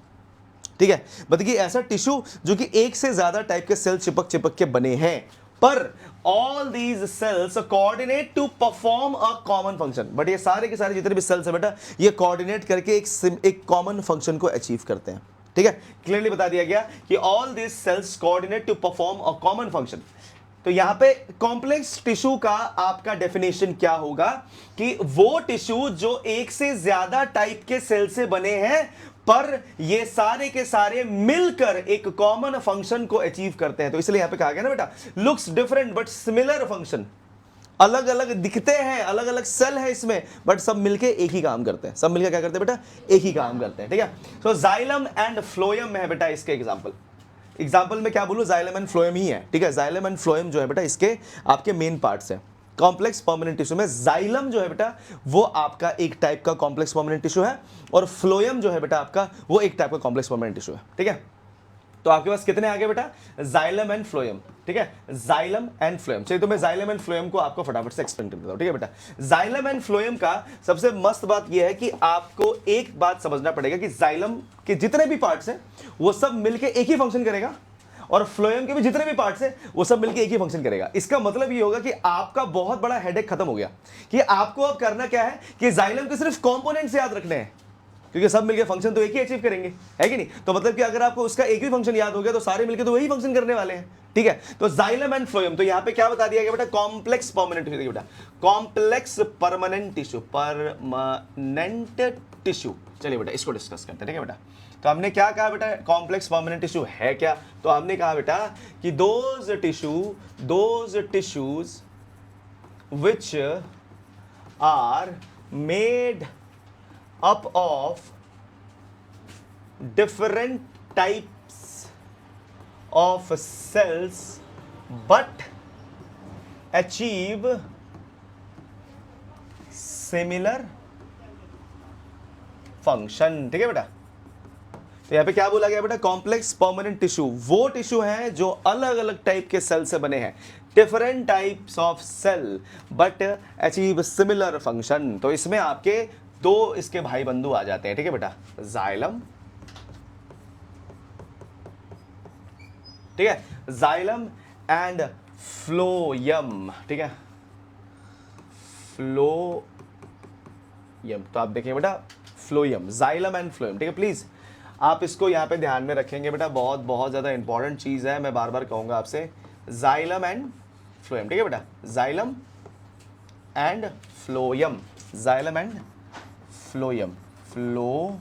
ठीक है, मतलब कि ऐसा टिश्यू जो कि एक से ज्यादा टाइप के सेल चिपक चिपक के बने हैं, पर all these cells coordinate to perform a common function. But ये सारे के सारे जितने भी सेल्स है बेटा, ये कोऑर्डिनेट करके एक कॉमन फंक्शन को अचीव करते हैं। ठीक है, क्लियरली बता दिया गया कि all these cells coordinate to perform a common function. तो यहां पे कॉम्प्लेक्स टिश्यू का आपका डेफिनेशन क्या होगा कि वो टिश्यू जो एक से ज्यादा टाइप के सेल से बने हैं, पर ये सारे के सारे मिलकर एक कॉमन फंक्शन को अचीव करते हैं। तो इसलिए यहां पे कहा गया ना बेटा, looks different but similar function, अलग अलग दिखते हैं, अलग अलग सेल है इसमें, बट सब मिलके एक ही काम करते हैं। सब मिलकर क्या करते हैं बेटा, एक ही काम करते हैं। ठीक है, तो जाइलम एंड फ्लोएम है बेटा इसके एग्जाम्पल में क्या बोलूं, जाइलम एंड फ्लोएम ही है। ठीक है, जाइलम एंड फ्लोएम जो है बेटा इसके आपके मेन पार्ट्स है। कॉम्प्लेक्स परमानेंट टिश्यू में जाइलम जो है बेटा वो आपका एक टाइप का कॉम्प्लेक्स परमानेंट टिश्यू है, और फ्लोएम जो है बेटा आपका वो एक टाइप का कॉम्प्लेक्स परमानेंट टिश्यू है। ठीक है, तो आपके पास कितने आ गए बेटा, जाइलम एंड फ्लोएम। ठीक है, जाइलम एंड फ्लोएम। चलिए, तो मैं जाइलम एंड फ्लोएम को आपको फटाफट से एक्सप्लेन कर देता हूं। ठीक है बेटा, जाइलम एंड फ्लोएम का सबसे मस्त बात यह है कि आपको एक बात समझना पड़ेगा कि जाइलम के जितने भी पार्ट्स हैं वो सब मिलकर एक ही फंक्शन करेगा, और फ्लोएम के भी जितने भी पार्ट्स हैं वो सब मिलकर एक ही फंक्शन करेगा। इसका मतलब ये होगा कि आपका बहुत बड़ा हेडेक खत्म हो गया कि आपको अब करना क्या है कि जाइलम के सिर्फ कंपोनेंट्स याद रखने हैं, क्योंकि सब मिलकर फंक्शन तो एक ही अचीव करेंगे, है कि नहीं। तो मतलब कि अगर आपको उसका एक भी फंक्शन याद हो गया तो सारे मिलकर तो वही फंक्शन करने वाले हैं। ठीक है, तो जाइलम एंड फ्लोएम, तो यहां पे क्या बता दिया गया बेटा, कॉम्प्लेक्स परमानेंट टिश्यू। बेटा complex permanent tissue, permanent tissue. चलिए बेटा इसको डिस्कस करते हैं। ठीक है बेटा, तो हमने क्या कहा बेटा, कॉम्प्लेक्स परमानेंट टिश्यू है क्या, तो हमने कहा बेटा कि those tissues which are made up of different types of cells but achieve similar function। ठीक है बेटा, तो यहां पे क्या बोला गया बेटा, कॉम्प्लेक्स परमानेंट टिश्यू वो टिश्यू है जो अलग अलग टाइप के सेल से बने हैं, different types of cell but achieve similar function. तो इसमें आपके दो इसके भाई बंधु आ जाते हैं। ठीक है बेटा, जाइलम, ठीक है, जाइलम एंड फ्लोयम। ठीक है, फ्लोयम, तो आप देखिए बेटा फ्लोयम, जाइलम एंड फ्लोयम। ठीक है, प्लीज आप इसको यहां पे ध्यान में रखेंगे बेटा, बहुत बहुत ज्यादा इंपॉर्टेंट चीज है, मैं बार बार कहूंगा आपसे, जाइलम एंड फ्लोयम। ठीक है बेटा, xylem and phloem, xylem and phloem, phloem.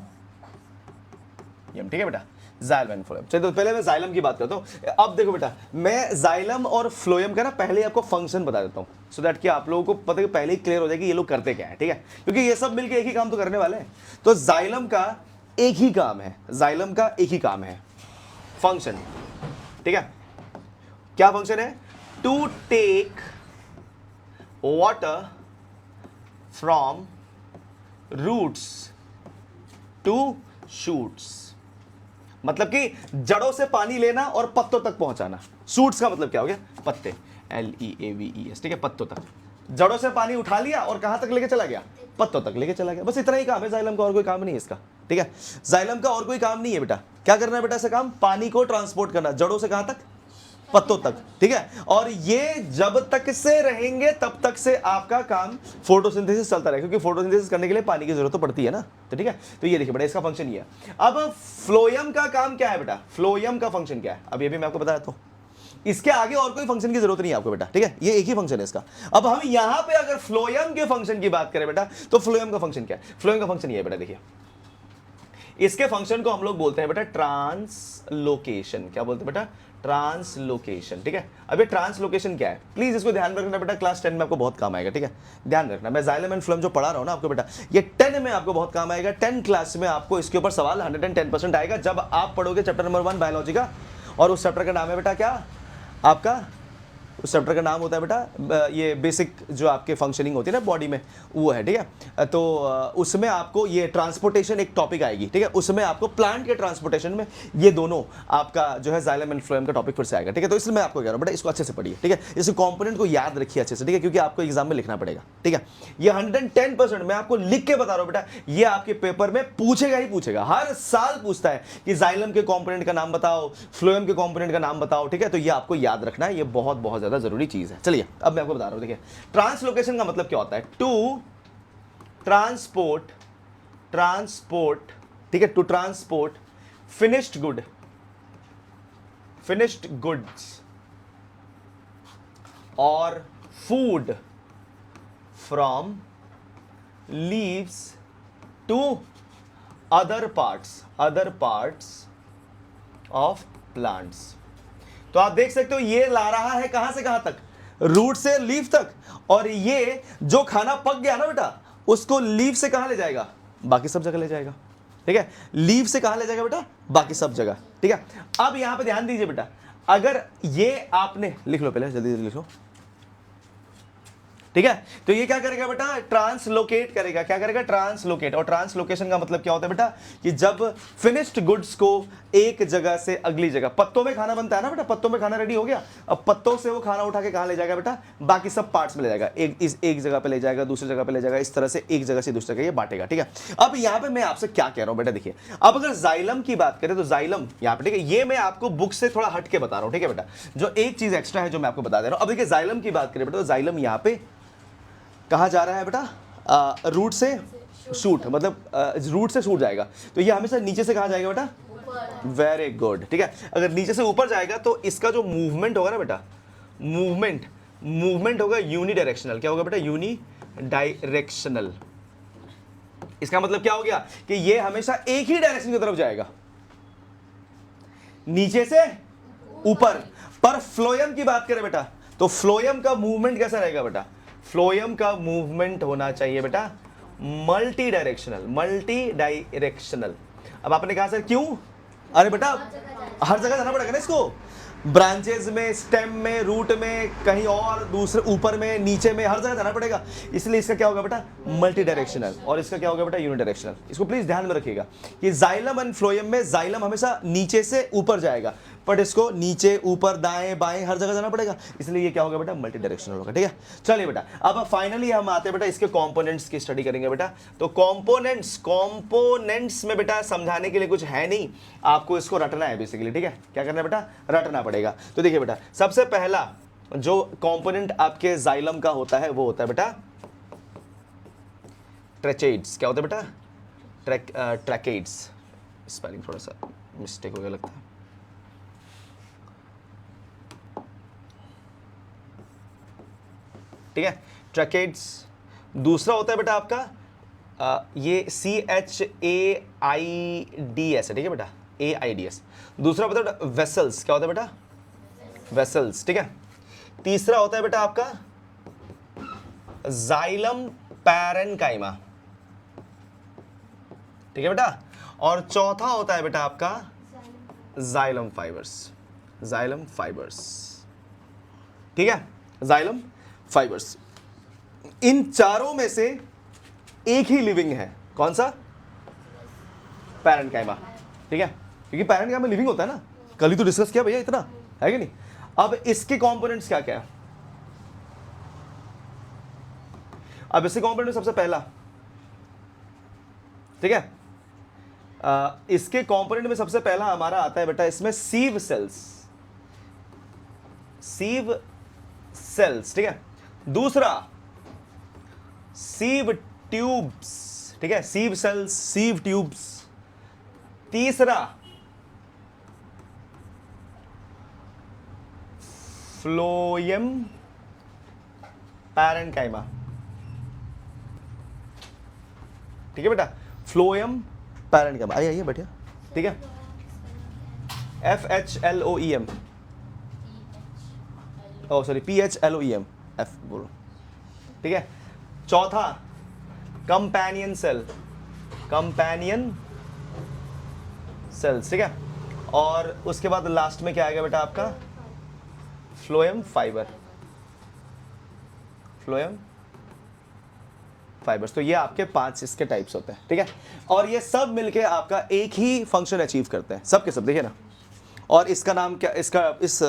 ठीक है बेटा, जाइलम एंड फ्लोयम। चलिए, तो पहले मैं जाइलम की बात करता हूं। अब देखो बेटा, मैं जाइलम और फ्लोयम का ना पहले आपको फंक्शन बता देता हूं, सो दैट कि आप लोगों को पता पहले ही क्लियर हो जाए कि ये लोग करते क्या है। ठीक है, क्योंकि ये सब मिलकर एक ही काम तो करने वाले हैं। तो जाइलम का एक ही काम है, जाइलम का एक ही काम है, फंक्शन। ठीक है, क्या फंक्शन है, to take water from roots to shoots. मतलब कि जड़ों से पानी लेना और पत्तों तक पहुंचाना। शूट्स का मतलब क्या हो गया, पत्ते, LEAVES, ठीक है, पत्तों तक। जड़ों से पानी उठा लिया और कहां तक लेके चला गया, पत्तों तक लेके चला गया। बस इतना ही काम है जाइलम का, और कोई काम नहीं है इसका, ठीक है। जाइलम का और कोई काम नहीं है बेटा। क्या करना है बेटा ऐसा काम, पानी को ट्रांसपोर्ट करना, जड़ों से कहां तक, पत्तों तक, ठीक है। और ये जब तक से रहेंगे तब तक से आपका काम फोटोसिंथेसिस चलता रहेगा, क्योंकि फोटोसिंथेसिस करने के लिए पानी की जरूरत तो पड़ती है ना, तो ठीक है। तो ये देखिए बेटा, इसका फंक्शन ये है। अब फ्लोएम का काम क्या है बेटा, फ्लोएम का फंक्शन क्या है, अब ये भी मैं आपको बता देता हूं। इसके आगे और कोई फंक्शन की जरूरत नहीं है आपको बेटा, ठीक है, ये एक ही फंक्शन है इसका। अब हम यहां पे अगर फ्लोएम के फंक्शन की बात करें बेटा, तो फ्लोएम का फंक्शन क्या है, फ्लोएम का फंक्शन ये है बेटा, देखिए इसके फंक्शन को हम लोग बोलते हैं बेटा ट्रांसलोकेशन। क्या बोलते हैं बेटा, ट्रांसलोकेशन, ठीक है। अब ये ट्रांसलोकेशन क्या है, प्लीज इसको ध्यान में रखना बेटा, क्लास 10 में आपको बहुत काम आएगा, ठीक है, ध्यान रखना। मैं जाइलम एंड फ्लोएम जो पढ़ा रहा हूं ना आपको बेटा, ये 10 में आपको बहुत काम आएगा। 10 क्लास में आपको इसके ऊपर सवाल 110% आएगा जब आप पढ़ोगे चैप्टर नंबर 1 बायोलॉजी का। और उस चैप्टर का नाम है बेटा क्या आपका, उस चैप्टर का नाम होता है बेटा ये बेसिक जो आपके फंक्शनिंग होती है ना बॉडी में, वो है, ठीक है। तो उसमें आपको ये ट्रांसपोर्टेशन एक टॉपिक आएगी, ठीक है। उसमें आपको प्लांट के ट्रांसपोर्टेशन में ये दोनों आपका जो है जाइलम एंड फ्लोएम का टॉपिक फिर से आएगा, ठीक है। तो इसलिए मैं आपको कह रहा हूँ बेटा, इसको अच्छे से पढ़िए, ठीक है। इस कंपोनेंट को याद रखिए अच्छे से, ठीक है, क्योंकि आपको एग्जाम में लिखना पड़ेगा, ठीक है। ये 110% मैं आपको लिख के बता रहा हूँ बेटा, ये आपके पेपर में पूछेगा ही पूछेगा, हर साल पूछता है कि जाइलम के कंपोनेंट का नाम बताओ, फ्लोएम के कंपोनेंट का नाम बताओ, ठीक है। तो ये आपको याद रखना है, ये बहुत बहुत ज्यादा जरूरी चीज है। चलिए अब मैं आपको बता रहा हूं, देखिए ट्रांसलोकेशन का मतलब क्या होता है, टू ट्रांसपोर्ट, ठीक है, टू ट्रांसपोर्ट फिनिश्ड गुड्स और food from leaves to other parts of plants. तो आप देख सकते हो ये ला रहा है कहां से कहां तक, रूट से लीफ तक। और ये जो खाना पक गया ना बेटा, उसको लीफ से कहां ले जाएगा, बाकी सब जगह ले जाएगा, ठीक है। लीफ से कहां ले जाएगा बेटा, बाकी सब जगह, ठीक है। अब यहां पे ध्यान दीजिए बेटा, अगर ये आपने लिख लो, पहले जल्दी जल्दी लिखो, ठीक है। तो ये क्या करेगा बेटा, ट्रांसलोकेट करेगा। क्या करेगा, ट्रांसलोकेट। और ट्रांसलोकेशन का मतलब क्या होता है बेटा, कि जब फिनिश्ड गुड्स को एक जगह से अगली जगह, पत्तों में खाना बनता है ना बेटा, पत्तों में खाना रेडी हो गया, अब पत्तों से वो खाना उठा के कहां ले जाएगा बेटा, बाकी सब पार्ट्स में ले जाएगा, एक जगह पे ले जाएगा, दूसरी जगह पे ले जाएगा, इस तरह से एक जगह से दूसरी जगह ये बांटेगा, ठीक है। अब यहां पे मैं आपसे क्या कह रहा हूं बेटा, देखिए अब अगर जाइलम की बात करें तो जाइलम यहां पे, ठीक है, ये मैं आपको बुक से थोड़ा हट के बता रहा हूं, ठीक है बेटा। जो एक चीज एक्स्ट्रा है जो मैं आपको बता दे रहा हूं, अब देखिए जाइलम की बात करें बेटा, तो जाइलम यहां पे कहा जा रहा है बेटा, रूट से शूट, मतलब रूट से शूट जाएगा, तो ये हमेशा नीचे से कहा जाएगा बेटा, वेरी गुड, ठीक है। अगर नीचे से ऊपर जाएगा तो इसका जो मूवमेंट होगा ना बेटा, मूवमेंट होगा यूनिडायरेक्शनल। क्या होगा बेटा, यूनिडायरेक्शनल। इसका मतलब क्या हो गया कि ये हमेशा एक ही डायरेक्शन की तरफ जाएगा, नीचे से ऊपर। पर फ्लोएम की बात करें बेटा, तो फ्लोएम का मूवमेंट कैसा रहेगा बेटा, फ्लोएम का मूवमेंट होना चाहिए बेटा मल्टी डायरेक्शनल। अब आपने कहा सर क्यों, अरे बेटा हर जगह जाना पड़ेगा ना इसको, ब्रांचेस में, स्टेम में, रूट में, कहीं और दूसरे ऊपर में, नीचे में, हर जगह जाना पड़ेगा। इसलिए इसका क्या होगा बेटा, मल्टी डायरेक्शनल। और इसका क्या होगा बेटा, यूनिडायरेक्शनल। इसको प्लीज ध्यान में रखिएगा कि जाइलम एंड फ्लोएम में जाइलम हमेशा नीचे से ऊपर जाएगा, बट इसको नीचे, ऊपर, दाएं, बाएं, हर जगह जाना पड़ेगा, इसलिए ये क्या होगा बेटा, मल्टी डायरेक्शनल होगा, ठीक है। चलिए बेटा, अब फाइनली हम आते हैं बेटा इसके कंपोनेंट्स की स्टडी करेंगे बेटा। तो कंपोनेंट्स में बेटा समझाने के लिए कुछ है नहीं, आपको इसको रटना है बेसिकली, ठीक है। क्या करना है बेटा, रटना पड़ेगा। तो देखिए बेटा, सबसे पहला जो कंपोनेंट आपके जाइलम का होता है वो होता है बेटा ट्रेचेड्स। क्या होता है बेटा, ट्रैकेड्स। स्पेलिंग थोड़ा सा मिस्टेक हो गया लगता है, ठीक है, ट्रैकेड्स। दूसरा होता है बेटा आपका ये CHAIDS है, ठीक है बेटा, AIDS। दूसरा होता है बेटा वेसल्स। क्या होता है बेटा, वेसल्स, ठीक है। तीसरा होता है बेटा आपका जाइलम पैरेन्काइमा, ठीक है बेटा। और चौथा होता है बेटा आपका जाइलम फाइबर्स, ठीक है, जाइलम फाइबर्स। इन चारों में से एक ही लिविंग है, कौन सा, पैरेन्काइमा, ठीक है। क्योंकि पैरेंट का में लिविंग होता है ना, कल ही तो डिस्कस किया भैया, इतना है कि नहीं। अब इसके कंपोनेंट्स क्या क्या है, अब इसके कंपोनेंट सबसे पहला, ठीक है, इसके कंपोनेंट में सबसे पहला हमारा आता है बेटा इसमें सीव सेल्स, सीव सेल्स, ठीक है। दूसरा सीव ट्यूब्स, ठीक है, सीव सेल्स, सीव ट्यूब्स। तीसरा फ्लोएम पैरेन्काइमा, ठीक है बेटा, फ्लोएम पैरेन्काइमा। आइए आइए बैठिए, ठीक है, FHLOEM, ओ सॉरी PHLOEM, F बोलो, ठीक है। चौथा कंपेनियन सेल, कंपेनियन सेल्स, ठीक है। और उसके बाद लास्ट में क्या आएगा बेटा आपका, फ्लोएम फाइबर, फ्लोएम फाइबर्स। तो ये आपके 5 इसके टाइप्स होते हैं, ठीक है। और ये सब मिलके आपका एक ही फंक्शन अचीव करते हैं, सब के सब, देखिए ना। और इसका नाम क्या, इसका इस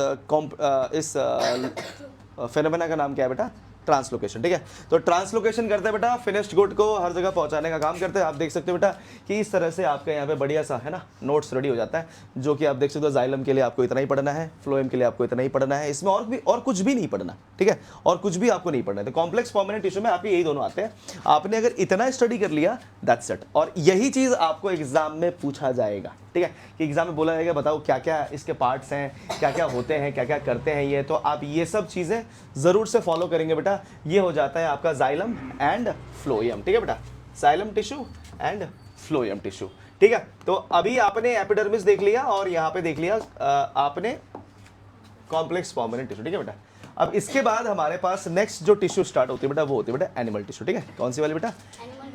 फेनोमेना का नाम क्या है बेटा, ट्रांसलोकेशन, ठीक है। तो ट्रांसलोकेशन करते हैं बेटा, फिनिश्ड गुड को हर जगह पहुंचाने का काम करते हैं। आप देख सकते हो बेटा कि इस तरह से आपका यहाँ पे बढ़िया सा है ना नोट्स रेडी हो जाता है, जो कि आप देख सकते हो जाइलम के लिए आपको इतना ही पढ़ना है, फ्लोएम के लिए आपको इतना ही पढ़ना है, इसमें और कुछ भी नहीं पढ़ना, ठीक है, और कुछ भी आपको नहीं पढ़ना है। तो कॉम्प्लेक्स परमानेंट टिश्यू में आपके यही दोनों आते हैं। आपने अगर इतना स्टडी कर लिया, दैट्स इट। और यही चीज़ आपको एग्जाम में पूछा जाएगा, ठीक है, कि एग्जाम में बोला जाएगा बताओ क्या क्या इसके पार्ट्स हैं, क्या क्या होते हैं, क्या क्या करते हैं ये। तो आप ये सब चीज़ें ज़रूर से फॉलो करेंगे बेटा। ये हो जाता है आपका जाइलम एंड फ्लोएम, ठीक है बेटा, xylem tissue and phloem tissue, ठीक है। तो अभी आपने एपिडर्मिस देख लिया और यहाँ पे देख लिया आपने कॉम्प्लेक्स परमानेंट टिश्यू, ठीक है बेटा। अब इसके बाद हमारे पास नेक्स्ट जो टिश्यू स्टार्ट होती है बेटा, वो होती है बेटा एनिमल टिश्यू, ठीक है। कौन सी वाली बेटा,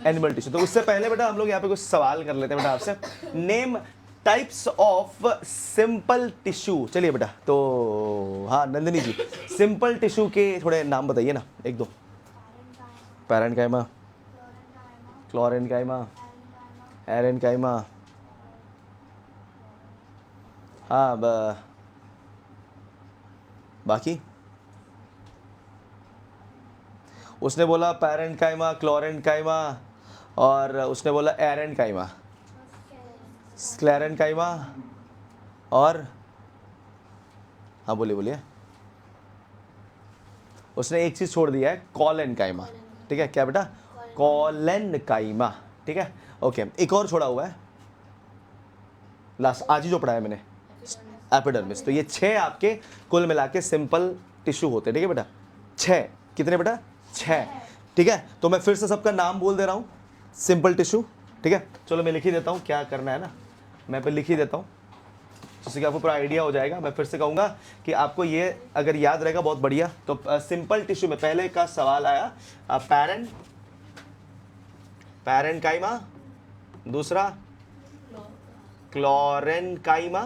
एनिमल टिश्यू। तो उससे पहले बेटा हम लोग यहाँ पे कुछ सवाल कर लेते हैं बेटा आपसे। Name types of simple tissue. चलिए बेटा, तो हाँ नंदिनी जी, सिंपल टिश्यू के थोड़े नाम बताइए ना, एक दो। पैरेन्काइमा, क्लोरेन्काइमा, एरेन्काइमा, हाँ बाकी उसने बोला पैरेन्काइमा, क्लोरेन्काइमा, और उसने बोला एरेन्काइमा, स्क्लेरेन्काइमा, और हाँ बोलिए बोलिए, उसने एक चीज़ छोड़ दिया है, कॉलेन्काइमा, ठीक है। क्या बेटा, कॉलेन्काइमा, ठीक है, ओके। एक और छोड़ा हुआ है लास्ट, आज ही जो पढ़ाया मैंने, एपिडर्मिस। तो ये 6 आपके कुल मिला के सिंपल टिश्यू होते हैं, ठीक है बेटा। 6 कितने बेटा, 6, ठीक है। तो मैं फिर से सबका नाम बोल दे रहा हूँ, सिंपल टिश्यू, ठीक है। चलो मैं लिख ही देता हूँ, क्या करना है ना, मैं पे लिख ही देता हूँ जिससे कि आपको पूरा आइडिया हो जाएगा। मैं फिर से कहूँगा कि आपको ये अगर याद रहेगा बहुत बढ़िया। तो सिंपल टिश्यू में पहले का सवाल आया पैरेन्काइमा, दूसरा क्लोरेन्काइमा,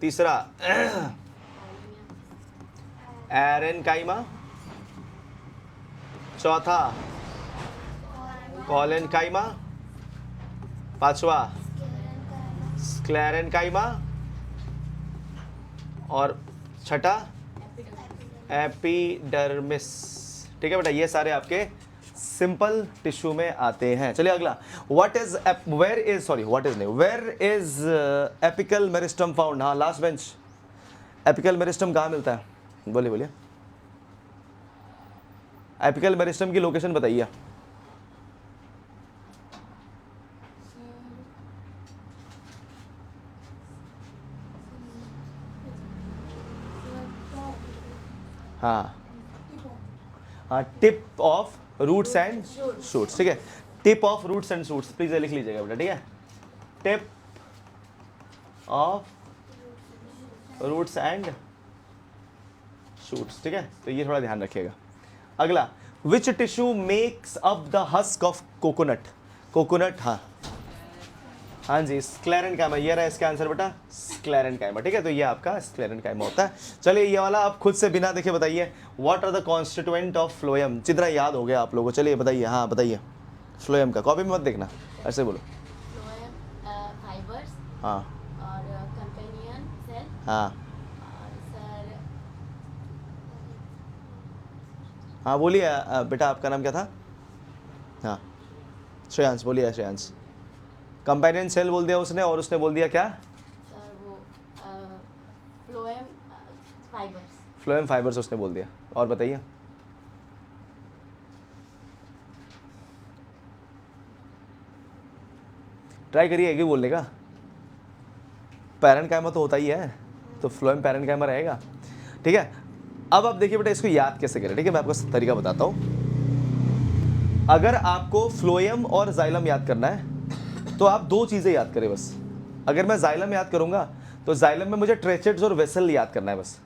तीसरा एरेन्काइमा, चौथा कॉलेन्काइमा, पांचवा स्क्लेरेन्काइमा, और छठा एपिडर्मिस, ठीक है बेटा। ये सारे आपके सिंपल टिश्यू में आते हैं। चलिए अगला, what is apical meristem found. हाँ लास्ट बेंच, एपिकल मेरिस्टम कहाँ मिलता है, बोलिए बोलिए, एपिकल मेरिस्टम की लोकेशन बताइए। हाँ हाँ, tip of roots and shoots, ठीक है, tip of roots and shoots, please लिख लीजिएगा बेटा, ठीक है, tip of roots and shoots, ठीक है। तो ये थोड़ा ध्यान रखिएगा। अगला, which tissue makes up the husk of coconut, coconut, हाँ हाँ जी, स्क्लेरेन्काइमा, ये रहा इसका आंसर बेटा, स्क्लेरेन्काइमा, ठीक है। तो ये आपका स्क्लेरेन्काइमा होता है। चलिए ये वाला आप खुद से बिना देखे बताइए, what are the constituent of phloem. जितना याद हो गया आप लोगों को, चलिए बताइए, हाँ बताइए फ्लोएम का, कॉपी में मत देखना, ऐसे बोलो। फाइबर्स हाँ और कंपेनियन सेल हाँ और सर हाँ, बोलिए बेटा, आपका नाम क्या था? हाँ, श्रेयांश, बोलिए श्रेयांश। कंपेनियन सेल बोल दिया उसने, और उसने बोल दिया क्या? सर वो फ्लोएम फाइबर्स। फ्लोएम फाइबर्स उसने बोल दिया। और बताइए। ट्राई करिए एक ही बोलने का। पैरेंकाइमा तो होता ही है, तो फ्लोएम पैरेंकाइमा रहेगा। ठीक है, अब आप देखिए बेटा, इसको याद कैसे करें। ठीक है, मैं आपको तरीका बताता हूँ। अगर आपको फ्लोएम और जाइलम याद करना है तो आप दो चीज़ें याद करें बस। अगर मैं जाइलम याद करूंगा तो जाइलम में मुझे ट्रेचेट्स और वेसल याद करना है बस।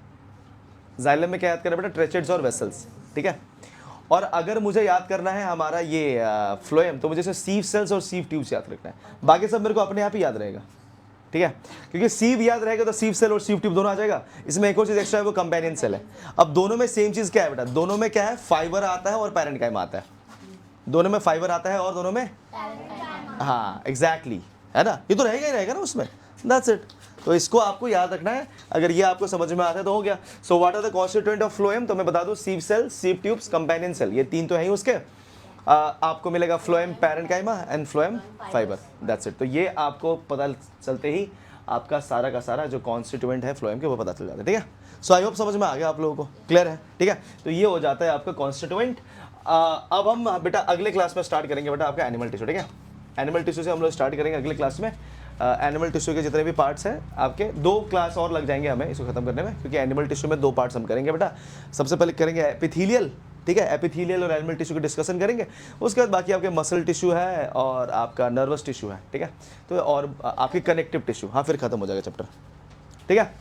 जाइलम में क्या याद करना है बेटा? ट्रेचेट्स और वेसल्स। ठीक है, और अगर मुझे याद करना है हमारा ये फ्लोएम, तो मुझे इसे सीव सेल्स और सीव ट्यूब्स याद रखना है। बाकी सब मेरे को अपने आप ही याद रहेगा। ठीक है, क्योंकि सीव याद रहेगा तो सीव सेल और सीव ट्यूब दोनों आ जाएगा। इसमें एक और चीज एक्स्ट्रा है, वो कंपेनियन सेल है। अब दोनों में सेम चीज क्या है बेटा? दोनों में क्या है? फाइबर आता है और पैरेंकाइमा आता है। दोनों में फाइबर आता है और दोनों में, हाँ एग्जैक्टली, है ना? ये तो रहेगा ही रहेगा ना उसमें। That's it. तो इसको आपको याद रखना है। अगर ये आपको समझ में आता है तो हो गया। So what are the constituent of phloem? तो मैं बता दूं, sieve cell, sieve tubes, companion cell, ये तीन तो है ही उसके। आपको मिलेगा phloem parenchyma and phloem fibre. That's it. तो ये आपको पता चलते ही आपका सारा का सारा जो कॉन्स्टिट्यूएंट है फ्लोएम के, वो पता चल जाता है। ठीक है, सो आई होप समझ में आ गया आप लोगों को, क्लियर है? ठीक है, तो ये हो जाता है आपका कॉन्स्टिट्यूएंट। अब हम बेटा अगले क्लास में स्टार्ट करेंगे बेटा आपका एनिमल टिश्यू। ठीक है, एनिमल टिश्यू से हम लोग स्टार्ट करेंगे अगले क्लास में। एनिमल टिश्यू के जितने भी पार्ट्स हैं आपके, 2 क्लास और लग जाएंगे हमें इसको खत्म करने में, क्योंकि एनिमल टिश्यू में 2 पार्ट्स हम करेंगे बेटा। सबसे पहले करेंगे एपिथेलियल। ठीक है, एपिथेलियल और एनिमल टिश्यू की डिस्कशन करेंगे। उसके बाद बाकी आपके मसल टिश्यू है और आपका नर्वस टिश्यू है। ठीक है, तो और आपकी कनेक्टिव टिश्यू, हाँ, फिर खत्म हो जाएगा चैप्टर। ठीक है।